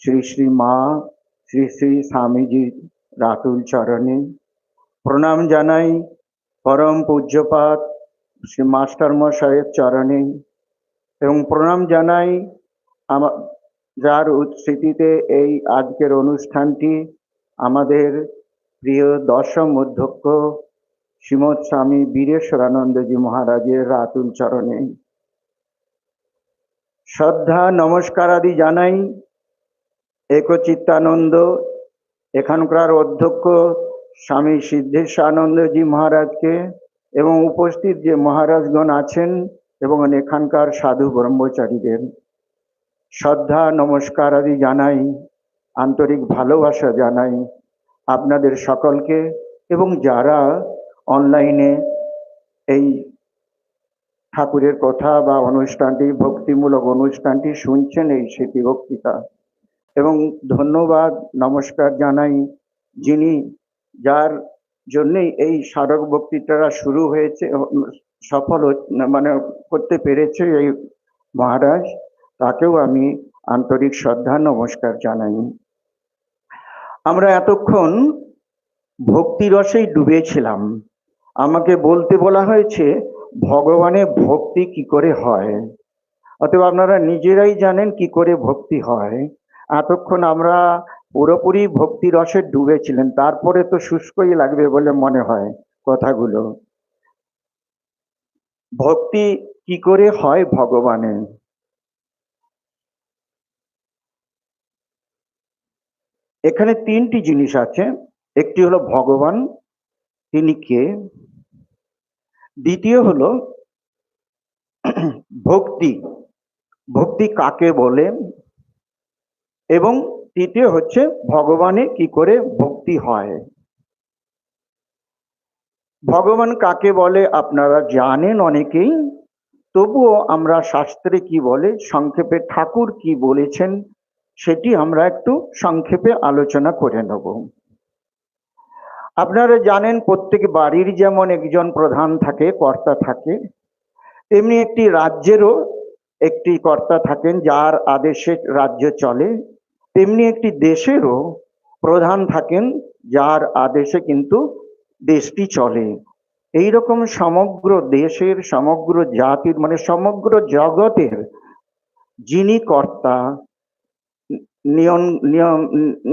श्री श्री माँ श्री श्री स्वामीजी रातुल चरणे प्रणाम জানাই परम पूज्यपाद श्री मास्टर मशाइয়ের চরণে এবং প্রণাম জানাই যার স্মৃতিতে এই আজকের অনুষ্ঠানটি আমাদের প্রিয় দশম অধ্যক্ষ শ্রীমৎ স্বামী বীরেশ্বরানন্দজি মহারাজের রাতুল চরণে শ্রদ্ধা নমস্কার আদি জানাই একচিত্তানন্দ এখানকার অধ্যক্ষ স্বামী সিদ্ধেশানন্দজি মহারাজকে এবং উপস্থিত যে মহারাজগণ আছেন এবং এখানকার সাধু ব্রহ্মচারীদের শ্রদ্ধা নমস্কার আদি জানাই, আন্তরিক ভালোবাসা জানাই আপনাদের সকলকে এবং যারা অনলাইনে এই ঠাকুরের কথা বা অনুষ্ঠানটি ভক্তিমূলক অনুষ্ঠানটি শুনছেন এই স্মৃতি বক্তৃতা। এবং ধন্যবাদ নমস্কার জানাই যিনি যার জন্যই এই স্মারক বক্তৃতাটা শুরু হয়েছে, সফল মানে করতে পেরেছে এই মহারাজ, তাকেও আমি আন্তরিক শ্রদ্ধা নমস্কার জানাই। আমরা এতক্ষণ ভক্তি রসেই ডুবেছিলাম। আমাকে বলতে বলা হয়েছে ভগবানের ভক্তি কি করে হয়, অতএব আপনারা নিজেরাই জানেন কি করে ভক্তি হয়। এতক্ষণ আমরা পুরোপুরি ভক্তি রসে ডুবেছিলেন, তারপরে তো শুষ্কই লাগবে বলে মনে হয় কথাগুলো। ভক্তি কি করে হয় ভগবানের? এখানে তিনটি জিনিস আছে। একটি হলো ভগবান, তিনি কে। দ্বিতীয় হলো ভক্তি, ভক্তি কাকে বলে। এবং তৃতীয় হচ্ছে ভগবানে কি করে ভক্তি হয়। ভগবান কাকে বলে আপনারা জানেন অনেকেই, তবুও আমরা শাস্ত্রে কি বলে সংক্ষেপে ঠাকুর কি বলেছেন সেটি আমরা একটু সংক্ষেপে আলোচনা করে নেব। আপনারা জানেন প্রত্যেক বাড়ির যেমন একজন প্রধান থাকে, কর্তা থাকে, তেমনি একটি রাজ্যেরও একটি কর্তা থাকেন যার আদেশে রাজ্য চলে। তেমনি একটি দেশেরও প্রধান থাকেন যার আদেশে কিন্তু দেশটি চলে। এই রকম সমগ্র দেশের, সমগ্র জাতির, মানে সমগ্র জগতের যিনি কর্তা,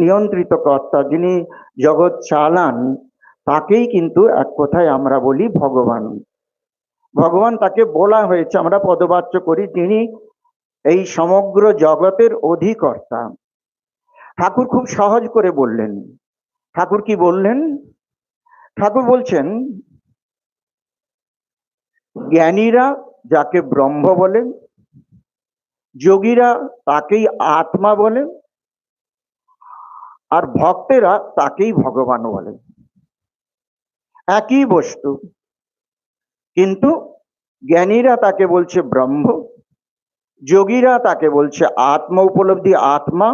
নিয়ন্ত্রিত কর্তা, যিনি জগৎ চালান, তাকেই কিন্তু এক কথায় আমরা বলি ভগবান। ভগবান তাকে বলা হয়েছে, আমরা পদবাচ্য করি, তিনি এই সমগ্র জগতের অধিকর্তা। ঠাকুর খুব সহজ করে বললেন। ঠাকুর কি বললেন? ঠাকুর বলছেন জ্ঞানীরা যাকে ব্রহ্ম বলেন, যোগীরা তাকেই আত্মা বলেন, আর ভক্তেরা তাকেই ভগবান বলেন। একই বস্তু, কিন্তু জ্ঞানীরা তাকে বলছে ব্রহ্ম, যোগীরা তাকে বলছে আত্ম উপলব্ধি আত্মা,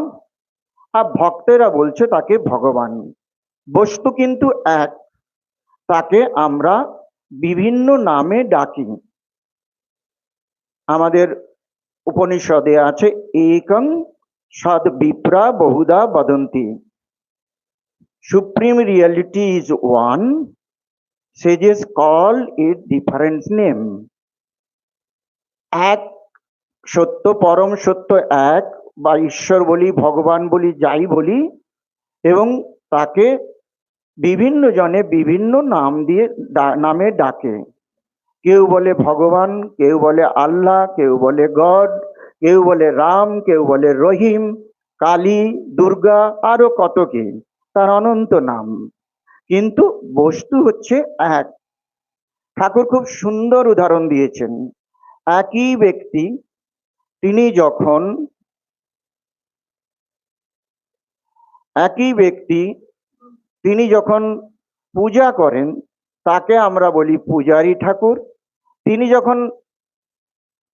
আর ভক্তেরা বলছে তাকে ভগবান। বস্তু কিন্তু এক, তাকে আমরা বিভিন্ন নামে ডাকি। আমাদের উপনিষদে আছে একং সদ বিপ্রা বহুধা বদন্তি, supreme reality is one, sages call it different name। এক সত্য, পরম সত্য এক, বা ঈশ্বর বলি, ভগবান বলি, যাই বলি, এবং তাকে বিভিন্ন জনে বিভিন্ন নাম দিয়ে নামে ডাকে। কেউ বলে ভগবান, কেউ বলে আল্লাহ, কেউ বলে গড, কেউ বলে রাম, কেউ বলে রহিম, কালী, দুর্গা, আরো কত কি, তার অনন্ত নাম, কিন্তু বস্তু হচ্ছে এক। ঠাকুর খুব সুন্দর উদাহরণ দিয়েছেন। একই ব্যক্তি তিনি যখন পূজা করেন তাকে আমরা বলি পূজারী ঠাকুর। তিনি যখন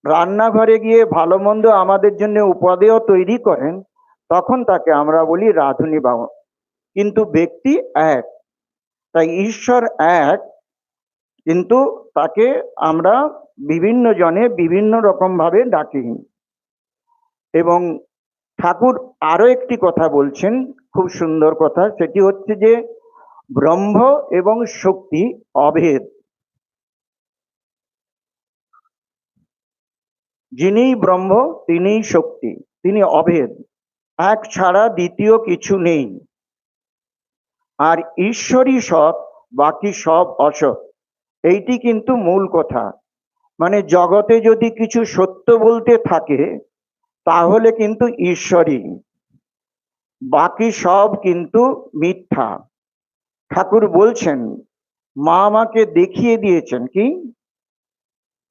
রান্নাঘরে গিয়ে ভালো মন্দ আমাদের জন্য উপাদেয় তৈরি করেন তখন তাকে আমরা বলি রাঁধুনি বাবা। কিন্তু ব্যক্তি এক, তাই ঈশ্বর এক, কিন্তু তাকে আমরা বিভিন্ন জনে বিভিন্ন রকম ভাবে ডাকি। এবং ঠাকুর আরো একটি কথা বলছেন, খুব সুন্দর কথা, সেটি হচ্ছে যে ব্রহ্ম এবং শক্তি অভেদ। যিনিই ব্রহ্ম তিনিই শক্তি, তিনি অভেদ, এক ছাড়া দ্বিতীয় কিছু নেই। আর ঈশ্বরই সৎ, বাকি সব অসৎ। এইটি কিন্তু মূল কথা। মানে জগতে যদি কিছু সত্য বলতে থাকে তাহলে কিন্তু ঈশ্বরই, বাকি সব কিন্তু মিথ্যা। ঠাকুর বলছেন, মা আমাকে দেখিয়ে দিয়েছেন কি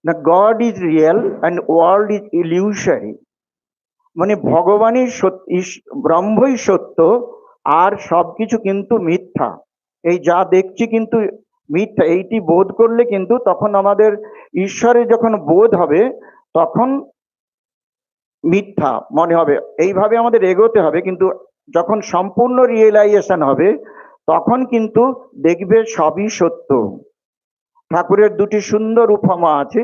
না, God is real and world is illusionary. মানে ভগবানই ব্রহ্মই সত্য, আর সবকিছু কিন্তু মিথ্যা। এই যা দেখছি কিন্তু মিথ্যা। এইটি বোধ করলে কিন্তু তখন আমাদের ঈশ্বরের যখন বোধ হবে তখন মিথ্যা মনে হবে। এইভাবে আমাদের এগোতে হবে, কিন্তু যখন সম্পূর্ণ রিয়েলাইজেশন হবে তখন কিন্তু দেখবে সবই সত্য। ঠাকুরের দুটি সুন্দর উপমা আছে।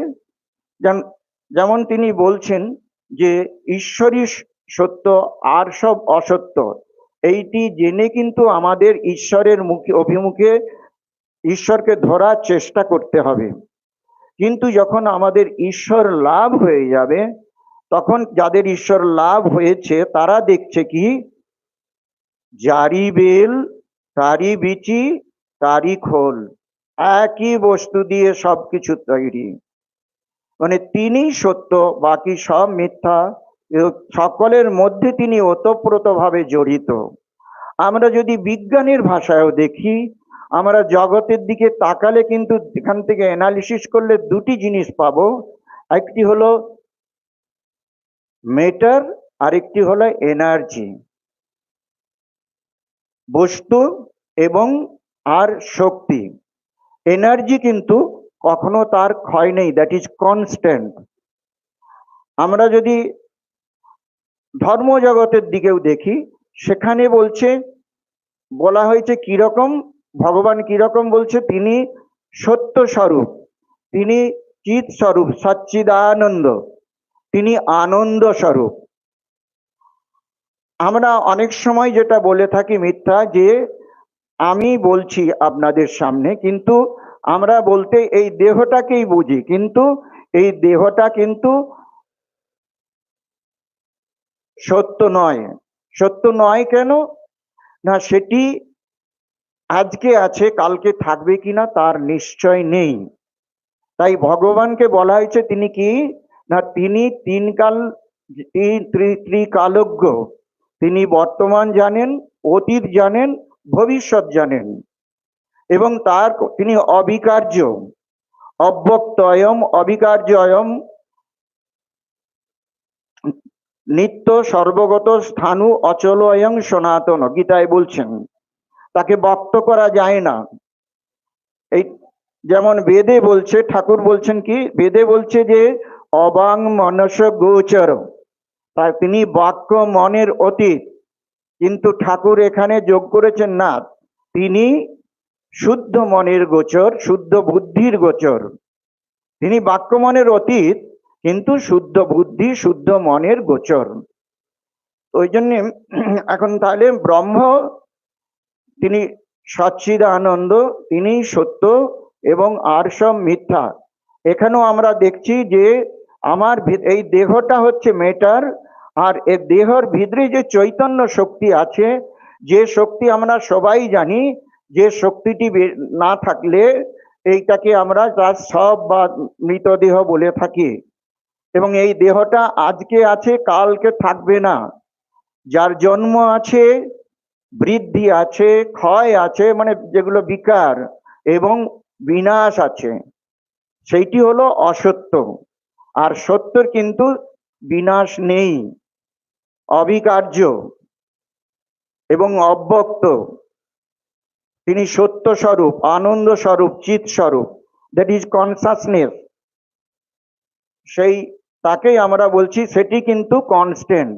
যেমন তিনি বলছেন যে ঈশ্বরই সত্য আর সব অসত্য। এইটি জেনে কিন্তু আমাদের ঈশ্বরের মুখে অভিমুখে ঈশ্বরকে ধরার চেষ্টা করতে হবে। কিন্তু যখন আমাদের ঈশ্বর লাভ হয়ে যাবে তখন যাদের ঈশ্বর লাভ হয়েছে তারা দেখছে কি, যারি বেল তারই বিচি তারই খোল, একই বস্তু দিয়ে সবকিছু তৈরি। মানে তিনি সত্য, বাকি সব মিথ্যা। সকলের মধ্যে তিনি ওতপ্রোতভাবে জড়িত। আমরা যদি বিজ্ঞানের ভাষায়ও দেখি, আমরা জগতের দিকে তাকালে কিন্তু এখান থেকে অ্যানালিসিস করলে দুটি জিনিস পাবো। একটি হলো ম্যাটার, আরেকটি হলো এনার্জি। বস্তু এবং আর শক্তি। এনার্জি কিন্তু কখনো তার ক্ষয় নেই, দ্যাট ইজ কনস্ট্যান্ট। আমরা যদি ধর্মজগতের দিকেও দেখি, সেখানে বলা হয়েছে কিরকম, ভগবান কিরকম বলছে, তিনি সত্য স্বরূপ, তিনি চিৎ স্বরূপ, সচ্চিদানন্দ, তিনি আনন্দ স্বরূপ। আমরা অনেক সময় যেটা বলে থাকি মিথ্যা, যে আমি বলছি আপনাদের সামনে, কিন্তু আমরা বলতে এই দেহটাকেই বুঝি, কিন্তু এই দেহটা কিন্তু সত্য নয়। সত্য নয় কেন না, সেটি আজকে আছে, কালকে থাকবে কিনা তার নিশ্চয় নেই। তাই ভগবানকে বলা হয়েছে তিনি কি না, তিনি ত্রিকালজ্ঞ। তিনি বর্তমান জানেন, অতীত জানেন, ভবিষ্যৎ জানেন, এবং তিনি অবিকার্য, অব্যক্তয়ম অবিকার্যয়ম, নিত্য সর্বগত স্থাণু অচলয়ং সনাতন, গীতায় বলছেন। তাকে ব্যক্ত করা যায় না। এই যেমন বেদে বলছে, ঠাকুর বলছেন কি, বেদে বলছে যে অবাং মনস গোচর, তাই তিনি বাক্য মনের অতীত। কিন্তু ঠাকুর এখানে যোগ করেছেন না, তিনি শুদ্ধ মনের গোচর, শুদ্ধ বুদ্ধির গোচর। তিনি বাক্য মনের অতীত, কিন্তু শুদ্ধ বুদ্ধি শুদ্ধ মনের গোচর। ওই জন্যে এখন তাহলে ব্রহ্ম তিনি সচ্চিদানন্দ, তিনি সত্য এবং আর সব মিথ্যা। এখানেও আমরা দেখছি যে আমার এই দেহটা হচ্ছে ম্যাটার, আর এই দেহর ভিতরে যে চৈতন্য শক্তি আছে, যে শক্তি আমরা সবাই জানি, যে শক্তিটি না থাকলে এইটাকে আমরা তার সব বা মৃতদেহ বলে থাকি। এবং এই দেহটা আজকে আছে, কালকে থাকবে না। যার জন্ম আছে, বৃদ্ধি আছে, ক্ষয় আছে, মানে যেগুলো বিকার, এবং বিনাশ আছে, সেইটি হলো অসত্য। আর সত্যর কিন্তু বিনাশ নেই, অবিকার্য এবং অব্যক্ত। তিনি সত্য স্বরূপ, আনন্দ স্বরূপ, চিৎ স্বরূপ, দ্যাট ইজ কনসাসনেস। সেই তাকেই আমরা বলছি, সেটি কিন্তু কনস্ট্যান্ট।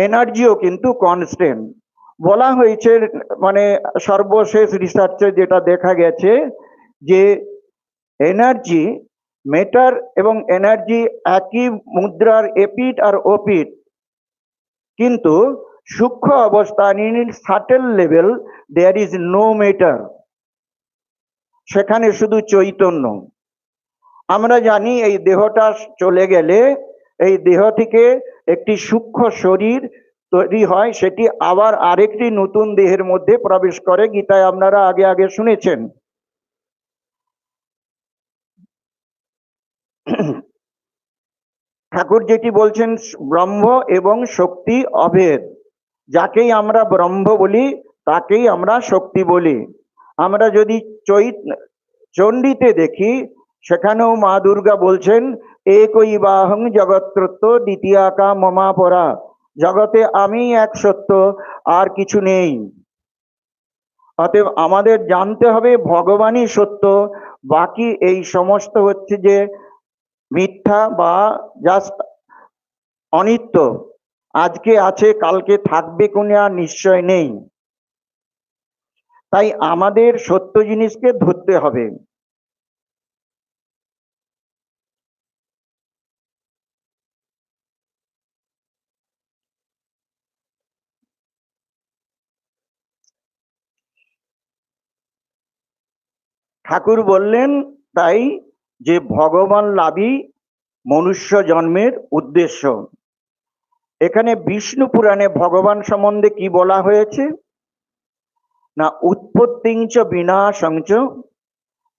এনার্জিও কিন্তু কনস্ট্যান্ট। বলা হয়েছে, মানে সর্বশেষ রিসার্চে যেটা দেখা গেছে, যে এনার্জি, ম্যাটার এবং এনার্জি একই মুদ্রার এপিঠ আর ওপিঠ। কিন্তু সূক্ষ্ম অবস্থা in subtle level there is no matter, সেখানে শুধু চৈতন্য। আমরা জানি এই দেহটা চলে গেলে এই দেহ থেকে একটি সূক্ষ্ম শরীর তৈরি হয়, সেটি আবার আরেকটি নতুন দেহের মধ্যে প্রবেশ করে, গীতায় আপনারা আগে আগে শুনেছেন। ঠাকুর যেটি বলছেন ব্রহ্ম এবং শক্তি অভেদ, যাকেই আমরা ব্রহ্ম বলি তাকেই আমরা শক্তি বলি। আমরা যদি চণ্ডীতে দেখি, সেখানেও মা দুর্গা বলছেন একই বাহং জগৎতত্ত্ব দ্বিতীয়াকা মমা পরা, জগতে আমি এক সত্য, আর কিছু নেই। অতএব আমাদের জানতে হবে ভগবানই সত্য, বাকি এই সমস্ত হচ্ছে যে মিথ্যা বা জাস্ট অনিত্য, আজকে আছে কালকে থাকবে কোনো আর নিশ্চয় নেই। তাই আমাদের সত্য জিনিসকে ধরতে হবে। ঠাকুর বললেন তাই যে ভগবান লাভই মনুষ্য জন্মের উদ্দেশ্য। এখানে বিষ্ণু পুরাণে ভগবান সম্বন্ধে কি বলা হয়েছে না, উৎপত্তিঞ্চ বিনাশঞ্চ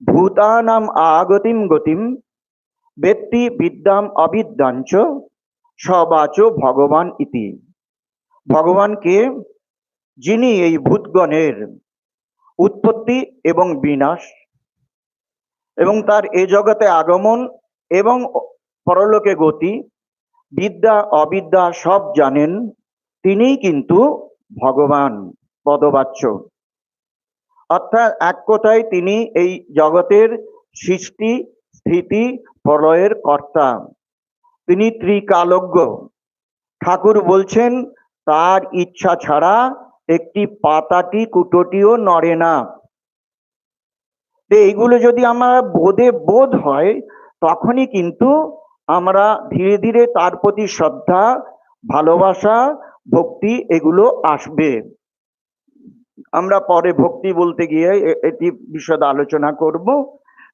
ভূতানাম আগতিম গতিম ব্যক্তি বিদ্যাম অবিদ্যাঞ্চ সবাচ ভগবান ইতি। ভগবানকে, যিনি এই ভূতগণের উৎপত্তি এবং বিনাশ এবং তার এ জগতে আগমন এবং পরলোকে গতি, বিদ্যা অবিদ্যা সব জানেন, তিনিই কিন্তু ভগবান পদবাচ্য। অর্থাৎ এক কথায় তিনি এই জগতের সৃষ্টি স্থিতি প্রলয়ের কর্তা, তিনি ত্রিকালজ্ঞ। ঠাকুর বলছেন তার ইচ্ছা ছাড়া একটি পাতাটি কুটোটিও নড়ে না। এইগুলো যদি আমার বোধ হয়, তখনই কিন্তু আমরা ধীরে ধীরে তার প্রতি শ্রদ্ধা, ভালোবাসা, ভক্তি এগুলো আসবে। আমরা পরে ভক্তি বলতে গিয়ে এটি বিশদ আলোচনা করব।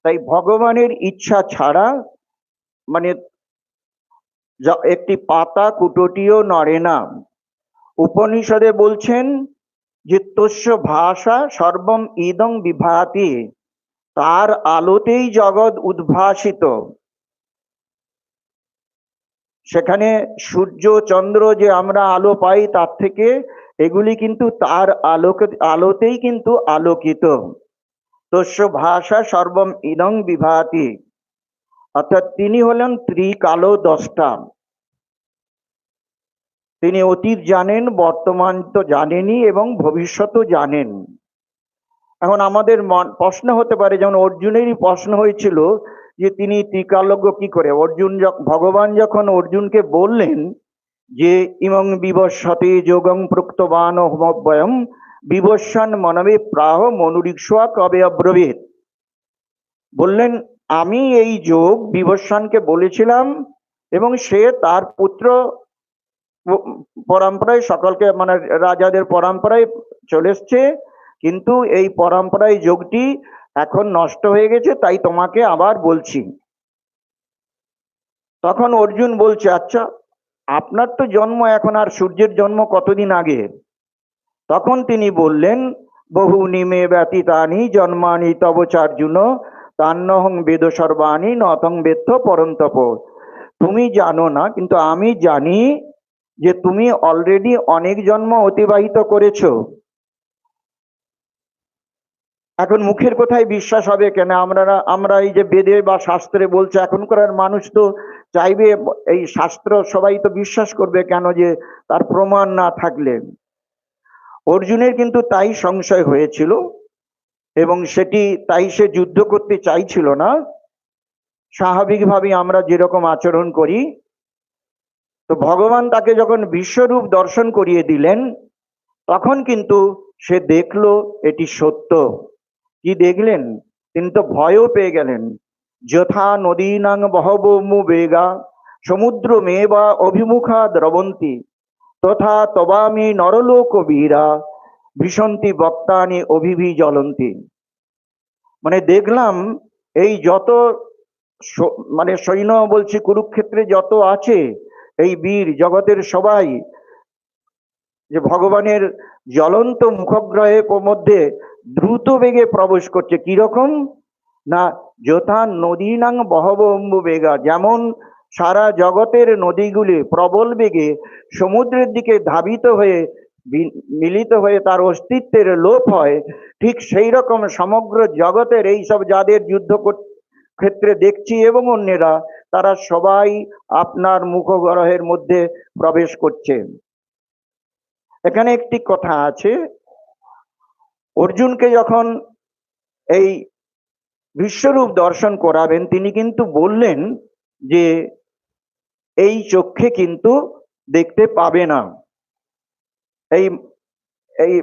তাই ভগবানের ইচ্ছা ছাড়া মানে একটি পাতা কুটোটিও নড়ে না। উপনিষদে বলছেন যে তস্য ভাষা সর্বম ইদং বিভাতি, তার আলোতেই জগৎ উদ্ভাসিত। সেখানে সূর্য চন্দ্র যে আমরা আলো পাই তার থেকে এগুলি কিন্তু তার আলোতেই কিন্তু আলোকিত। তস্য ভাষা সর্বম ইদং বিভাতি, অর্থাৎ তিনি হলেন ত্রিকালো দ্রষ্টা। তিনি অতীত জানেন, বর্তমান তো জানেনই এবং ভবিষ্যৎও জানেন। এখন আমাদের প্রশ্ন হতে পারে, যেমন অর্জুনেরই প্রশ্ন হয়েছিল যে তিনি ত্রিকালজ্ঞ কি করে। ভগবান যখন অর্জুনকে বললেন যে ইমং বিবস্বতে যোগং প্রুক্তবান হোমব্যয়ম বিবস্বান মনবে প্রাহ মনুরিক্ষ্বা কবে অব্রবীত, বললেন আমি এই যোগ বিবস্বানকে বলেছিলাম এবং সে তার পুত্র পরম্পরায় সকলকে মানে রাজাদের পরম্পরায় চলে এসছে, কিন্তু এই পরম্পরায় যোগটি এখন নষ্ট হয়ে গেছে, তাই তোমাকে আবার বলছি। তখন অর্জুন বলছে আচ্ছা আপনার তো জন্ম এখন, আর সূর্যের জন্ম কতদিন আগে? তখন তিনি বললেন বহুনি মে ব্যতীতানি জন্মানি তব চার্জুন তান্নহং বেদ সর্বাণি নতং বেত্থ পরন্তপ। তুমি জানো না, কিন্তু আমি জানি যে তুমি অলরেডি অনেক জন্ম অতিবাহিত করেছো। এখন মুখের কথায় বিশ্বাস হবে কেন? আমরা এই যে বেদে বা শাস্ত্রে বলছে, এখনকার মানুষ তো চাইবে এই শাস্ত্র সবাই তো বিশ্বাস করবে কেন, যে তার প্রমাণ না থাকলে। অর্জুনের কিন্তু তাই সংশয় হয়েছিল এবং সেটি তাই সে যুদ্ধ করতে চাইছিল না। স্বাভাবিকভাবে আমরা যেরকম আচরণ করি, তো ভগবান তাকে যখন বিশ্বরূপ দর্শন করিয়ে দিলেন, তখন কিন্তু সে দেখলো এটি সত্য। কি দেখলেন? তিনি তো ভয়ও পেয়ে গেলেন। যথা নদীনাং বহবমু বেগা সমুদ্র মেবা অভিমুখা দ্রবন্তী তথা তবামি নরলোক বীরা ভীষন্তি বক্তানি অভিভি জ্বলন্তি। মানে দেখলাম এই যত মানে সৈন্য বলছি কুরুক্ষেত্রে যত আছে, এই বীর জগতের সবাই যে ভগবানের জ্বলন্ত মুখগ্রহের মধ্যে দ্রুত বেগে প্রবেশ করছে। কিরকম না, যথা নদীনাং বহবম্বু বেগা, যেমন সারা জগতের নদীগুলি প্রবল বেগে সমুদ্রের দিকে ধাবিত হয়ে মিলিত হয়ে তার অস্তিত্বের লোপ হয়, ঠিক সেই রকম সমগ্র জগতের এই সব যাদের যুদ্ধ ক্ষেত্রে দেখছি এবং অন্যেরা, তারা সবাই আপনার মুখগ্রহের মধ্যে প্রবেশ করছে। এখানে একটি কথা আছে, অর্জুনকে যখন এই বিশ্বরূপ দর্শন করাবেন, তিনি কিন্তু বললেন যে এই চক্ষে কিন্তু দেখতে পাবে না, এই এই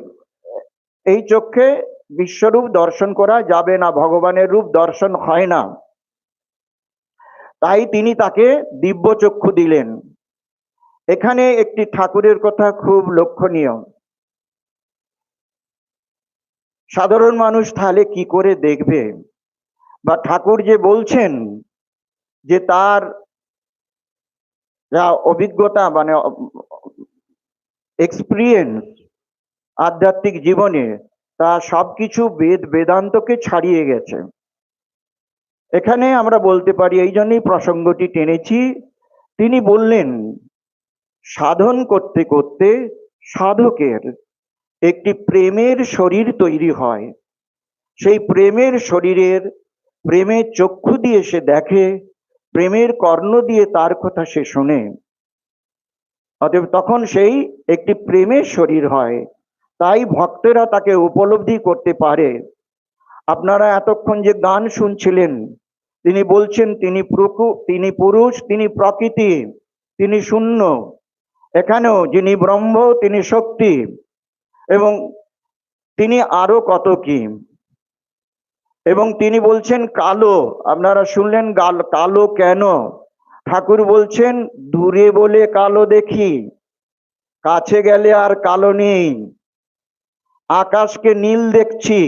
এই চক্ষে বিশ্বরূপ দর্শন করা যাবে না, ভগবানের রূপ দর্শন হয় না। তাই তিনি তাকে দিব্য চক্ষু দিলেন। এখানে একটি ঠাকুরের কথা খুব লক্ষণীয়। সাধারণ মানুষ তাহলে কি করে দেখবে, বা ঠাকুর যে বলছেন যে তার যা অভিজ্ঞতা মানে এক্সপিরিয়েন্স আধ্যাত্মিক জীবনে, তা সবকিছু বেদান্তকে ছাড়িয়ে গেছে। এখানে আমরা বলতে পারি, এই জন্যই প্রসঙ্গটি টেনেছি, তিনি বললেন সাধন করতে করতে সাধকের একটি প্রেমের শরীর তৈরি হয়, সেই প্রেমের শরীরের প্রেমের চক্ষু দিয়ে সে দেখে, প্রেমের কর্ণ দিয়ে তার কথা সে শোনে, অতএব তখন সেই একটি প্রেমের শরীর হয়। তাই ভক্তেরা তাকে উপলব্ধি করতে পারে। আপনারা এতক্ষণ যে গান শুনছিলেন, তিনি বলছেন তিনি তিনি পুরুষ, তিনি প্রকৃতি, তিনি শূন্য। এখানেও যিনি ব্রহ্ম তিনি শক্তি, এবং তিনি আরো কত কি। এবং তিনি বলছেন কালো, আপনারা শুনলেন কালো কেন, ঠাকুর বলছেন দূরে বলে কালো দেখি, কাছে গেলে আর কালো নেই। আকাশকে নীল দেখছি,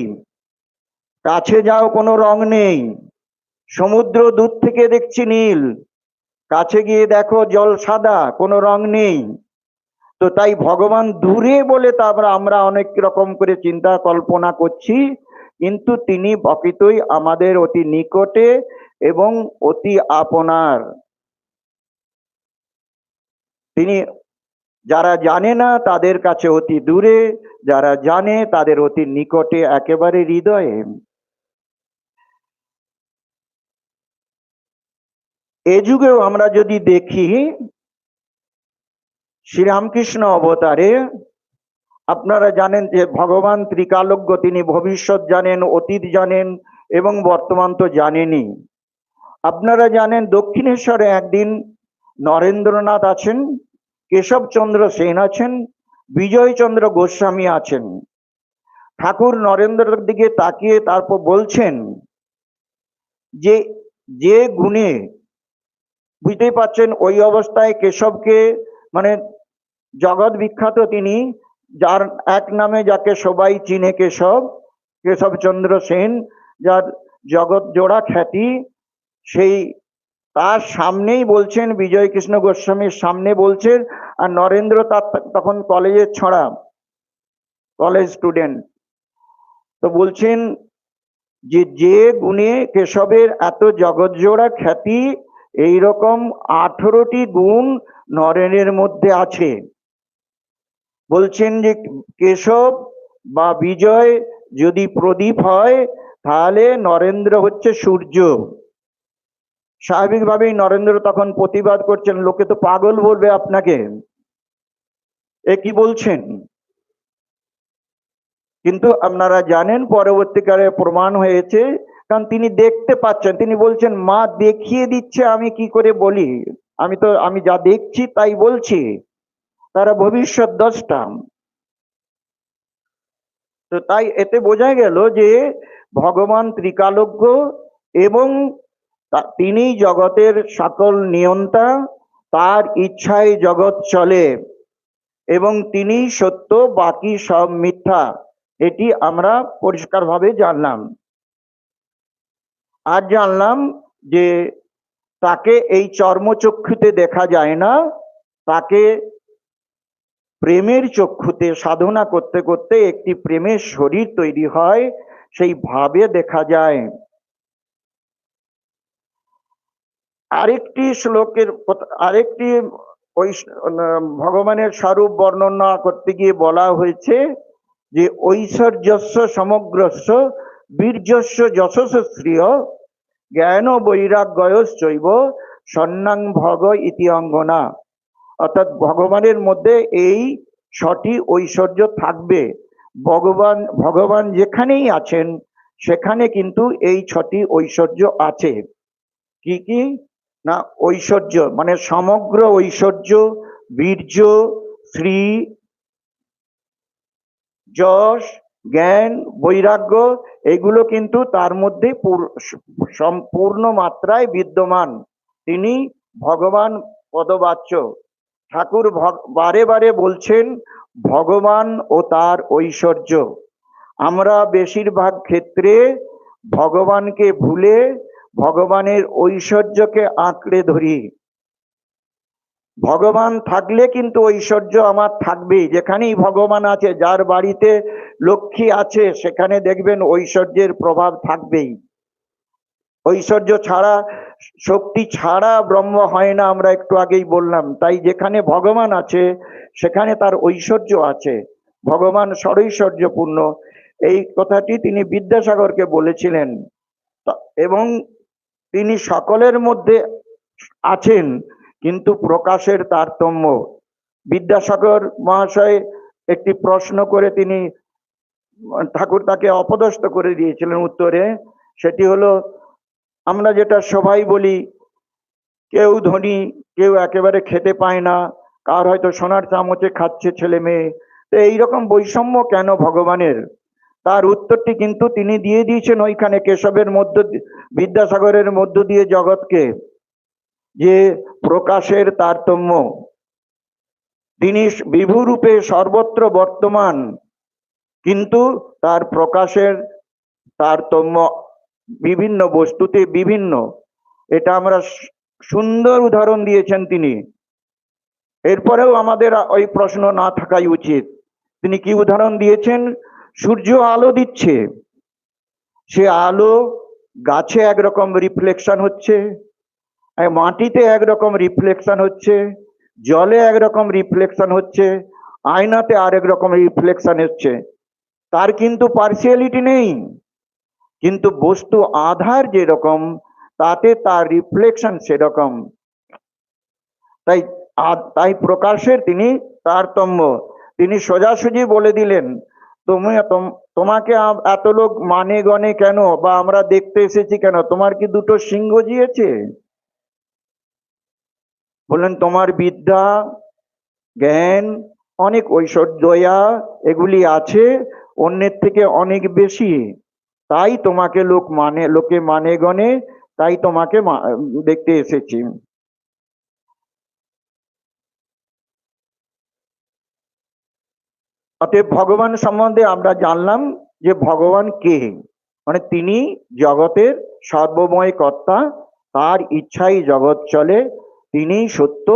কাছে যাও কোনো রং নেই। সমুদ্র দূর থেকে দেখছি নীল, কাছে গিয়ে দেখো জল সাদা, কোনো রং নেই। তো তাই ভগবান দূরে বলে তারপর আমরা অনেক রকম করে চিন্তা কল্পনা করছি, কিন্তু তিনি প্রকৃতই আমাদের অতি নিকটে এবং অতি আপনার। তিনি যারা জানে না তাদের কাছে অতি দূরে, যারা জানে তাদের অতি নিকটে, একেবারে হৃদয়ে। এ যুগেও আমরা যদি দেখি, শ্রীরামকৃষ্ণ অবতারে আপনারা জানেন যে ভগবান ত্রিকালজ্ঞ, তিনি ভবিষ্যৎ জানেন, অতীত জানেন এবং বর্তমান তো জানেনই। আপনারা জানেন দক্ষিণেশ্বরে একদিন নরেন্দ্রনাথ আছেন, কেশবচন্দ্র সেন আছেন, বিজয়চন্দ্র গোস্বামী আছেন। ঠাকুর নরেন্দ্রের দিকে তাকিয়ে তারপর বলছেন যে যে গুণে, বুঝতেই পারছেন ওই অবস্থায় কেশবকে মানে জগৎ বিখ্যাত, তিনি যার এক নামে যাকে সবাই চিনে, কেশবচন্দ্র সেন, যার জগৎ জোড়া খ্যাতি, সেই তার সামনেই বলছেন, বিজয় কৃষ্ণ গোস্বামীর সামনে বলছেন, আর নরেন্দ্র তার তখন কলেজের ছড়া, কলেজ স্টুডেন্ট। তো বলছেন যে যে গুণে কেশবের এত জগৎজোড়া খ্যাতি, এইরকম 18টি গুণ নরেনের মধ্যে আছে। বলছেন যে কেশব বা বিজয় যদি প্রদীপ হয়, তাহলে নরেন্দ্র হচ্ছে সূর্য। স্বাভাবিকভাবেই নরেন্দ্র তখন প্রতিবাদ করছেন, লোকে তো পাগল বলবে আপনাকে, এ কি বলছেন। কিন্তু আপনারা জানেন পরবর্তীকালে প্রমাণ হয়েছে, কারণ তিনি দেখতে পাচ্ছেন, তিনি বলছেন মা দেখিয়ে দিচ্ছে, আমি কি করে বলি, আমি যা দেখছি তাই বলছি, তারা ভবিষ্যৎ দ্রষ্টা। তো তাই এতে বোঝা গেল যে ভগবান ত্রিকালজ্ঞ এবং তিনি জগতের সকল নিয়ন্তা, তার ইচ্ছায় জগৎ চলে। এবং তিনিই সত্য, বাকি সব মিথ্যা। এটি আমরা পরিষ্কারভাবে জানলাম। আর জানলাম যে তাকে এই চর্মচক্ষুতে দেখা যায় না, তাকে প্রেমের চক্ষুতে সাধনা করতে করতে একটি প্রেমের শরীর তৈরি হয়, সেই ভাবে দেখা যায়। আরেকটি শ্লোকের আরেকটি ওই ভগবানের স্বরূপ বর্ণনা করতে গিয়ে বলা হয়েছে যে ঐশ্বর্যস্য সমগ্রস্য বীর্যস্য যশস্য শ্রিয় জ্ঞান বৈরাগ্যয়শ্চৈব সন্ন্যাং ভগ ইতি অঙ্গনা। অর্থাৎ ভগবানের মধ্যে এই 6টি ঐশ্বর্য থাকবে। ভগবান যেখানেই আছেন সেখানে কিন্তু এই 6টি ঐশ্বর্য আছে। কি কি না, ঐশ্বর্য মানে সমগ্র ঐশ্বর্য, বীর্য, শ্রী, যশ, জ্ঞান, বৈরাগ্য, এগুলো কিন্তু তার মধ্যে সম্পূর্ণ মাত্রায় বিদ্যমান। তিনি ভগবান পদবাচ্য। ঠাকুর বারে বারে বলছেন ভগবান ও তার ঐশ্বর্য। আমরা বেশিরভাগ ক্ষেত্রে ভগবানকে ভুলে ভগবানের ঐশ্বর্যকে আঁকড়ে ধরি। ভগবান থাকলে কিন্তু ঐশ্বর্য আমার থাকবেই। যেখানেই ভগবান আছে, যার বাড়িতে লক্ষ্মী আছে, সেখানে দেখবেন ঐশ্বর্যের প্রভাব থাকবেই। ঐশ্বর্য ছাড়া, শক্তি ছাড়া ব্রহ্ম হয় না, আমরা একটু আগেই বললাম। তাই যেখানে ভগবান আছে সেখানে তার ঐশ্বর্য আছে। ভগবান ষড়ৈশ্বর্যপূর্ণ, এই কথাটি তিনি বিদ্যাসাগরকে বলেছিলেন। এবং তিনি সকলের মধ্যে আছেন, কিন্তু প্রকাশের তারতম্য। বিদ্যাসাগর মহাশয় একটি প্রশ্ন করে তিনি ঠাকুর তাকে অপদস্থ করে দিয়েছিলেন উত্তরে। সেটি হলো, আমরা যেটা সবাই বলি, কেউ ধনী, কেউ একেবারে খেতে পায় না, কার হয়তো সোনার চামচে খাচ্ছে ছেলে মেয়ে, তো এইরকম বৈষম্য কেন ভগবানের? তার উত্তরটি কিন্তু তিনি দিয়ে দিয়েছেন ওইখানে কেশবের মধ্য, বিদ্যাসাগরের মধ্য দিয়ে জগৎকে, যে প্রকাশের তারতম্য। তিনি বিভূরূপে সর্বত্র বর্তমান, কিন্তু তার প্রকাশের তারতম্য বিভিন্ন বস্তুতে বিভিন্ন। এটা আমরা সুন্দর উদাহরণ দিয়েছেন তিনি। এরপরেও আমাদের ওই প্রশ্ন না থাকাই উচিত। তিনি কি উদাহরণ দিয়েছেন? সূর্য আলো দিচ্ছে, সে আলো গাছে একরকম রিফ্লেকশন হচ্ছে, মাটিতে একরকম রিফ্লেকশন হচ্ছে, জলে একরকম রিফ্লেকশন হচ্ছে, আয়নাতে আরেক রকম রিফ্লেকশন হচ্ছে। তার কিন্তু পার্সিয়ালিটি নেই, কিন্তু বস্তু আধার যেরকম, তাতে তার রিফ্লেকশন সেরকম। তাই তাই প্রকাশের তিনি তারতম্য। তিনি সোজাসুজি বলে দিলেন, তোমাকে এত লোক মানে গণে কেন, বা আমরা দেখতে এসেছি কেন? তোমার কি দুটো সিংহ জিয়েছে? বললেন তোমার বিদ্যা, জ্ঞান, অনেক ঐশ্বর্যয়া এগুলি আছে, অন্যের থেকে অনেক বেশি। তাই তোমাকে লোকে মানে গণে, তাই তোমাকে দেখতে এসেছি। অতএব ভগবান সম্বন্ধে আমরা জানলাম যে ভগবান কে, মানে তিনি জগতের সর্বময় কর্তা, তার ইচ্ছাই জগৎ চলে, তিনিই সত্য,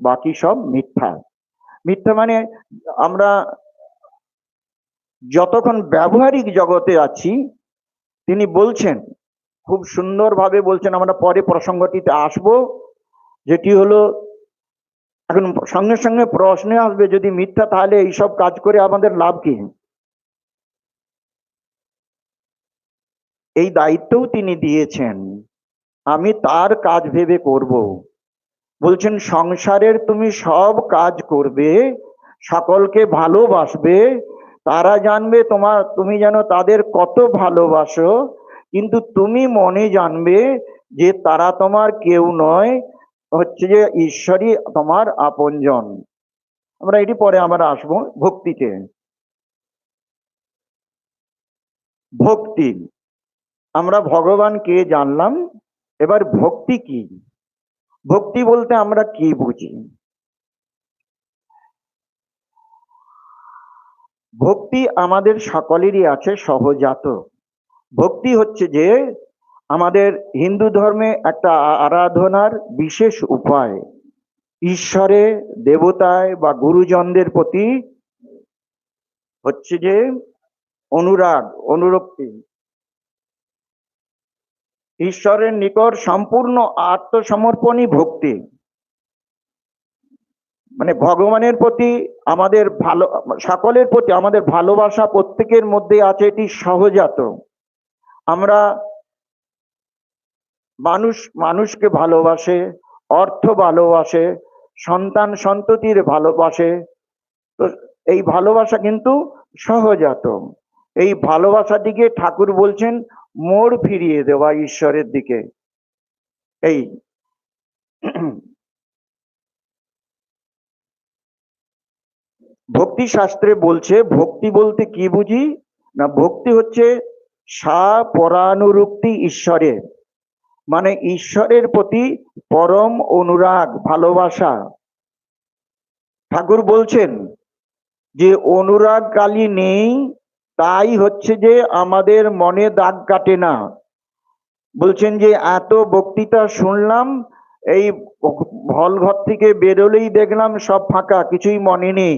বাকি সব মিথ্যা। মিথ্যা মানে আমরা যতক্ষণ ব্যবহারিক জগতে আছি, তিনি বলছেন, খুব সুন্দরভাবে বলছেন, আমরা পরে প্রসঙ্গটিতে আসব, যেটি হলো, এখন সঙ্গে সঙ্গে প্রশ্নে আসবে যদি মিথ্যা, তাহলে এইসব কাজ করে আমাদের লাভ কি? এই দায়িত্বও তিনি দিয়েছেন, আমি তার কাজ ভেবে করব। বলছেন সংসারের তুমি সব কাজ করবে, সকলকে ভালোবাসবে, তারা জানবে তুমি যেন তাদের কত ভালোবাসো, কিন্তু তুমি মনে জানবে যে তারা তোমার কেউ নয়, হচ্ছে যে ঈশ্বরই তোমার আপনজন। আমরা এটি পরে আমরা আসবো ভক্তিতে। ভক্তি, আমরা ভগবানকে জানলাম, এবার ভক্তি কি? ভক্তি বলতে আমরা কি বুঝি? ভক্তি আমাদের সকলেরই আছে, সহজাত। ভক্তি হচ্ছে যে আমাদের হিন্দু ধর্মে একটা আরাধনার বিশেষ উপায়। ঈশ্বরে, দেবতায় বা গুরুজনদের প্রতি হচ্ছে যে অনুরাগ, অনুরক্তি। ঈশ্বরের নিকট সম্পূর্ণ আত্মসমর্পণই ভক্তি। মানে ভগবানের প্রতি আমাদের ভালো, সকলের প্রতি আমাদের ভালোবাসা প্রত্যেকের মধ্যে আছে, এটি সহজাত। আমরা মানুষকে ভালোবাসে, অর্থ ভালোবাসে, সন্তান সন্ততির ভালোবাসে। তো এই ভালোবাসা কিন্তু সহজাত। এই ভালোবাসাটিকে ঠাকুর বলছেন মোড় ফিরিয়ে দেওয়া ঈশ্বরের দিকে। এই ভক্তি শাস্ত্রে বলছে, ভক্তি বলতে কি বুঝি না, ভক্তি হচ্ছে পরানুরক্তি ঈশ্বরে, মানে ঈশ্বরের প্রতি পরম অনুরাগ, ভালোবাসা। ঠাকুর বলছেন যে অনুরাগ কালী নেই, তাই হচ্ছে যে আমাদের মনে দাগ কাটে না। বলছেন যে এত বক্তৃতা শুনলাম, এই হল ঘর থেকে বেরোলেই দেখলাম সব ফাঁকা, কিছুই মনে নেই।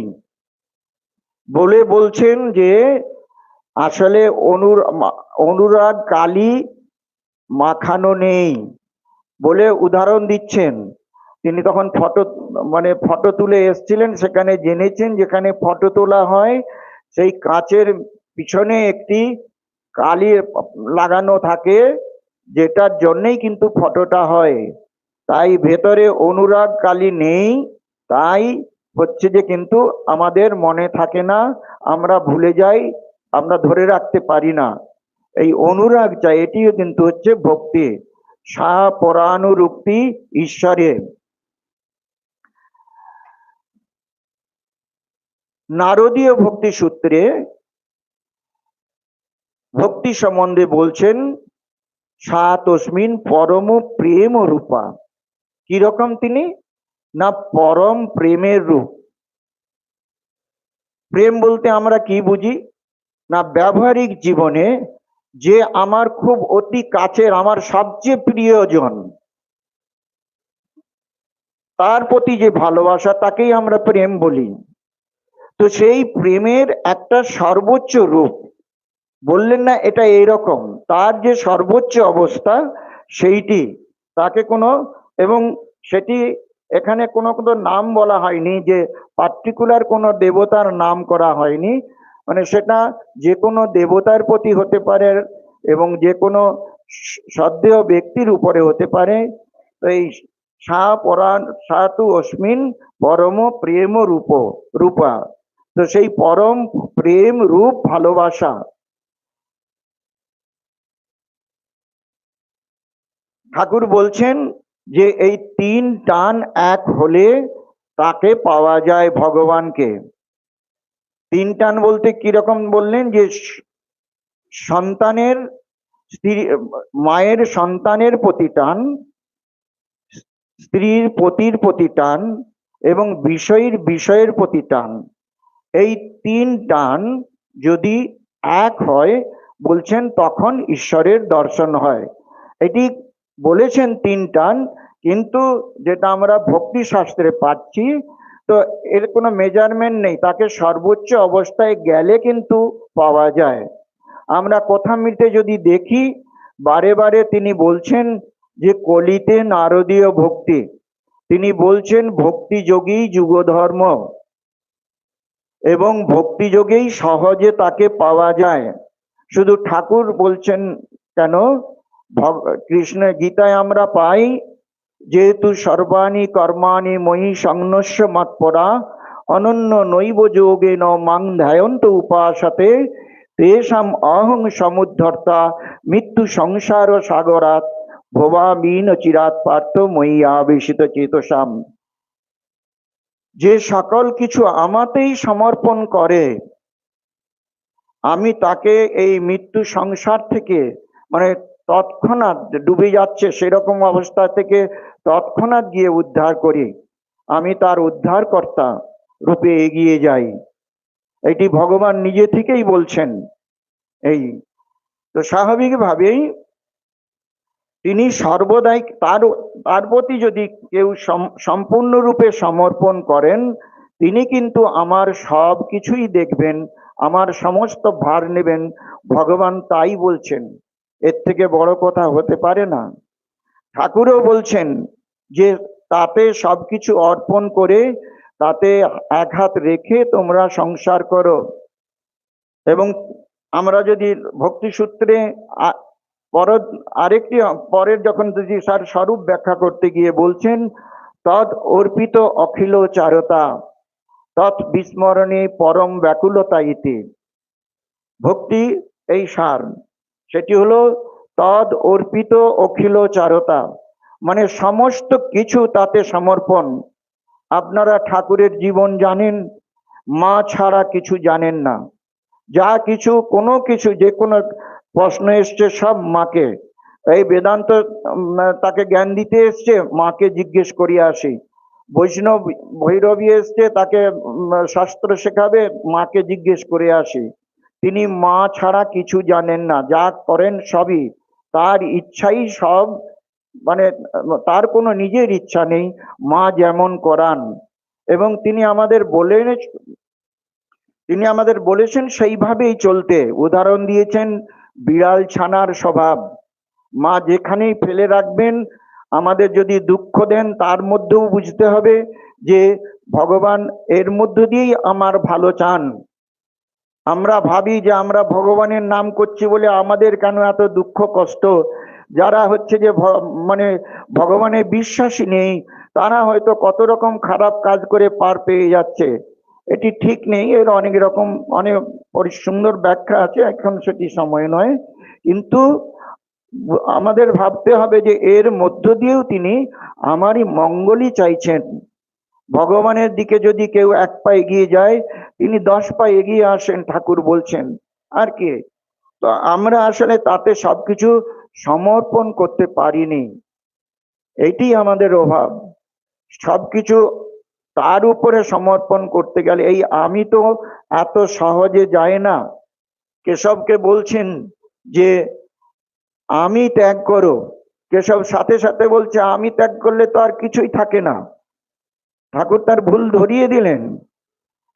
বলছেন যে আসলে অনুরাগ কালী মাখানো নেই বলে উদাহরণ দিচ্ছেন। তিনি তখন ফটো তুলে এসছিলেন, সেখানে জেনেছেন যেখানে ফটো তোলা হয় সেই কাঁচের পিছনে একটি কালি লাগানো থাকে, যেটার জন্যই কিন্তু ফটোটা হয়। তাই ভেতরে অনুরাগ কালী নেই, তাই হচ্ছে যে কিন্তু আমাদের মনে থাকে না, আমরা ভুলে যাই, আমরা ধরে রাখতে পারি না। এই অনুরাগ চাই, এটিও কিন্তু হচ্ছে ভক্তি, পরানুরক্তি ঈশ্বরে। নারদীয় ভক্তি সূত্রে ভক্তি সম্বন্ধে বলছেন তস্মিন পরম প্রেম রূপা। কিরকম তিনি না, পরম প্রেমের রূপ। প্রেম বলতে আমরা কি বুঝি না, ব্যবহারিক জীবনে যে আমার খুব অতি কাছের, আমার সবচেয়ে প্রিয়জন, তার প্রতি যে ভালোবাসা, তাকেই আমরা প্রেম বলি। তো সেই প্রেমের একটা সর্বোচ্চ রূপ বললেন না, এটা এইরকম, তার যে সর্বোচ্চ অবস্থা সেইটি, তাকে কোনো, এবং সেটি এখানে কোনো নাম বলা হয়নি, যে পার্টিকুলার কোনো দেবতার নাম করা হয়নি, মানে সেটা যে কোনো দেবতার প্রতি হতে পারে এবং যে কোনো শ্রদ্ধেয় ব্যক্তির উপরে হতে পারে। এই সাতু অস্মিন পরম প্রেম রূপা। তো সেই পরম প্রেম রূপ ভালোবাসা, ঠাকুর বলছেন যে এই তিন টান এক হলে তাকে পাওয়া যায় ভগবানকে। তিন টান বলতে কিরকম বললেন, যে সন্তানের মায়ের সন্তানের প্রতি টান, স্ত্রীর পতির প্রতি টান এবং বিষয়ের প্রতি টান। এই তিন টান যদি এক হয়, বলছেন তখন ঈশ্বরের দর্শন হয়। এটি বলেছেন তিন টান, কিন্তু যেটা আমরা ভক্তি শাস্ত্রে পাচ্ছি, তো এর কোনো মেজারমেন্ট নেই, তাকে সর্বোচ্চ অবস্থায় গেলে কিন্তু পাওয়া যায়। আমরা কথামৃতে যদি দেখি, বারে বারে তিনি বলছেন যে কলিতে নারদীয় ভক্তি, তিনি বলছেন ভক্তি যোগী যুগধর্ম, এবং ভক্তি যোগেই সহজে তাকে পাওয়া যায়। শুধু ঠাকুর বলছেন কেন, কৃষ্ণের গীতায় আমরা পাই, যেহেতু সর্বাণি কর্মাণি ময়ি সংনস্য মৎপরা অনন্য নৈব যোগেন মাং ধ্যায়ন্ত উপাসতে তেষাম অহং সমুদ্ধর্তা মৃত্যু সংসার সাগরাত ভবামিন চিরাত পার্থ ময়ি আবেশিত চেতসাম। যে সকল কিছু আমাতেই সমর্পণ করে, আমি তাকে এই মৃত্যু সংসার থেকে, মানে তৎক্ষণাৎ ডুবে যাচ্ছে সেরকম অবস্থা থেকে তৎক্ষণাৎ গিয়ে উদ্ধার করি, আমি তার উদ্ধারকর্তা রূপে এগিয়ে যাই। এটি ভগবান নিজে থেকেই বলছেন। এই তো স্বাভাবিকভাবেই তিনি সর্বদাই তার প্রতি যদি কেউ সম্পূর্ণরূপে সমর্পণ করেন, তিনি কিন্তু আমার সব কিছুই দেখবেন, আমার সমস্ত ভার নেবেন। ভগবান তাই বলছেন, এর থেকে বড় কথা হতে পারে না। ঠাকুরও বলছেন যে তাতে সবকিছু অর্পণ করে তাতে এক হাত রেখে তোমরা সংসার করো। এবং আমরা যদি ভক্তি সূত্রে আরেকটি পরের যখন যদি তার স্বরূপ ব্যাখ্যা করতে গিয়ে বলছেন, তদ অর্পিত অখিল চারতা তৎ বিস্মরণে পরম ব্যাকুলতা ইতি। ভক্তি এই সার, সেটি হলো তদ অর্পিত অখিল চারতা, মানে সমস্ত কিছু তাতে সমর্পণ। আপনারা ঠাকুরের জীবন জানেন, মা ছাড়া কিছু জানেন না। যা কিছু কোনো কিছু যে কোনো প্রশ্ন এসছে সব মাকে, এই বেদান্ত তাকে জ্ঞান দিতে এসছে, মাকে জিজ্ঞেস করিয়া আসি। বৈষ্ণব ভৈরবী এসছে, তাকে শাস্ত্র শেখাবে, মাকে জিজ্ঞেস করে আসি। তিনি মা ছাড়া কিছু জানেন না, যা করেন সবই তার ইচ্ছাই সব, মানে তার কোনো নিজের ইচ্ছা নেই, মা যেমন করান। এবং তিনি আমাদের বলেছেন সেইভাবেই চলতে। উদাহরণ দিয়েছেন বিড়াল ছানার স্বভাব। মা যেখানেই ফেলে রাখবেন, আমাদের যদি দুঃখ দেন তার মধ্যেও বুঝতে হবে যে ভগবান এর মধ্য দিয়েই আমার ভালো চান। আমরা ভাবি যে আমরা ভগবানের নাম করছি বলে আমাদের কেন এত দুঃখ কষ্ট। যারা হচ্ছে যে মানে ভগবানের বিশ্বাসী নেই, তারা হয়তো কত রকম খারাপ কাজ করে পার পেয়ে যাচ্ছে। এটি ঠিক নেই, এর অনেক রকম অনেক সুন্দর ব্যাখ্যা আছে, এখন সেটি সময় নয়। কিন্তু আমাদের ভাবতে হবে যে এর মধ্য দিয়েও তিনি আমারই মঙ্গলই চাইছেন। ভগবানের দিকে যদি কেউ এক পা এগিয়ে যায়, তিনি 10 পা এগিয়ে আসেন, ঠাকুর বলছেন। আর কি, তো আমরা আসলে তাতে সবকিছু সমর্পণ করতে পারিনি, এইটি আমাদের অভাব। সবকিছু তার উপরে সমর্পণ করতে গেলে এই আমি তো এত সহজে যায় না। কেশবকে বলছেন যে আমি ত্যাগ করো, কেশব সাথে সাথে বলছে আমি ত্যাগ করলে তো আর কিছুই থাকে না। ঠাকুর তার ভুল ধরিয়ে দিলেন,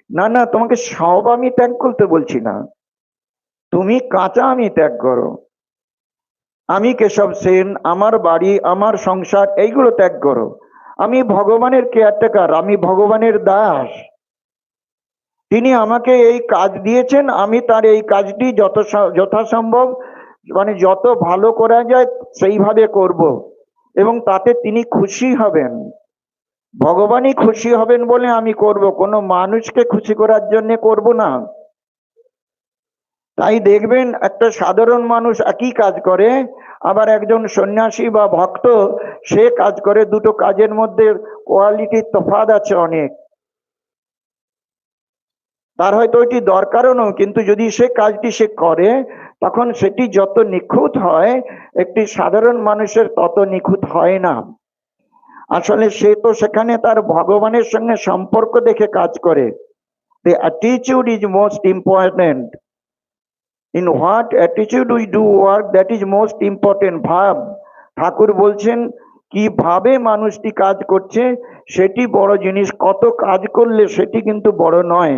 না না, তোমাকে সব আমি ত্যাগ করতে বলছি না, তুমি কাঁচা আমি ত্যাগ করো। আমি কেশব সেন, আমার বাড়ি, আমার সংসার, এইগুলো ত্যাগ করো। আমি ভগবানের কেয়ারটেকার, আমি ভগবানের দাস। তিনি আমাকে এই কাজ দিয়েছেন, আমি তার এই কাজটি যথাসম্ভব মানে যত ভালো করা যায় সেইভাবে করব, এবং তাতে তিনি খুশি হবেন। ভগবানই খুশি হবেন বলে আমি করব, কোনো মানুষকে খুশি করার জন্য করব না। তাই দেখবেন একটা সাধারণ মানুষ একই কাজ করে, আবার একজন সন্ন্যাসী বা ভক্ত সে কাজ করে, দুটো কাজের মধ্যে কোয়ালিটির তফাৎ আছে অনেক। তার হয়তো ওইটি দরকারও নয়, কিন্তু যদি সে কাজটি সে করে তখন সেটি যত নিখুঁত হয়, একটি সাধারণ মানুষের তত নিখুঁত হয় না। আসলে সে তো সেখানে তার ভগবানের সঙ্গে সম্পর্ক দেখে কাজ করে। The attitude is most important. In what attitude we do work, that is most important. ভাব, ঠাকুর বলছেন কিভাবে মানুষটি কাজ করছে সেটি বড় জিনিস, কত কাজ করলে সেটি কিন্তু বড় নয়।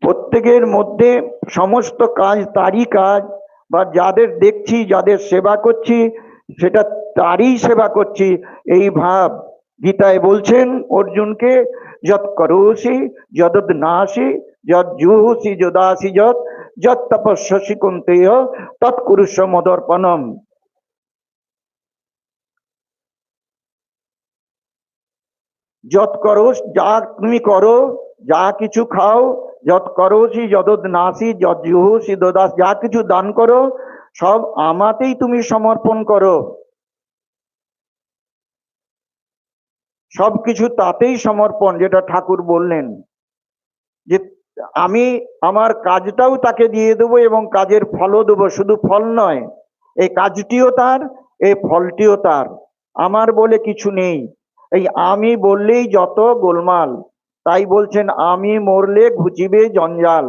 প্রত্যেকের মধ্যে সমস্ত কাজ তারই কাজ, বা যাদের দেখছি যাদের সেবা করছি সেটা তারই সেবা করছি, এই ভাব। গীতায় বলছেন অর্জুনকে, যৎ করোসি যদ নাসি যৎ জুহুসি যদাসি যৎ যৎ তপস্যসি কুন্তেয় তৎকুরুষ্ব মদর্পণম। যৎ করো, যা তুমি করো, যা কিছু খাও, যৎ করোসি যদ নাসি যৎ জুহুসি দদাস, যা কিছু দান করো সব আমাতেই তুমি সমর্পণ করো, সবকিছু তাতেই সমর্পণ। যেটা ঠাকুর বললেন যে আমি আমার কাজটাও তাকে দিয়ে দেবো এবং কাজের ফলও দেবো, শুধু ফল নয়, এই কাজটিও তার, এই ফলটিও তার, আমার বলে কিছু নেই। এই আমি বললেই যত গোলমাল। তাই বলছেন আমি মরলে ঘুচিবে জঞ্জাল।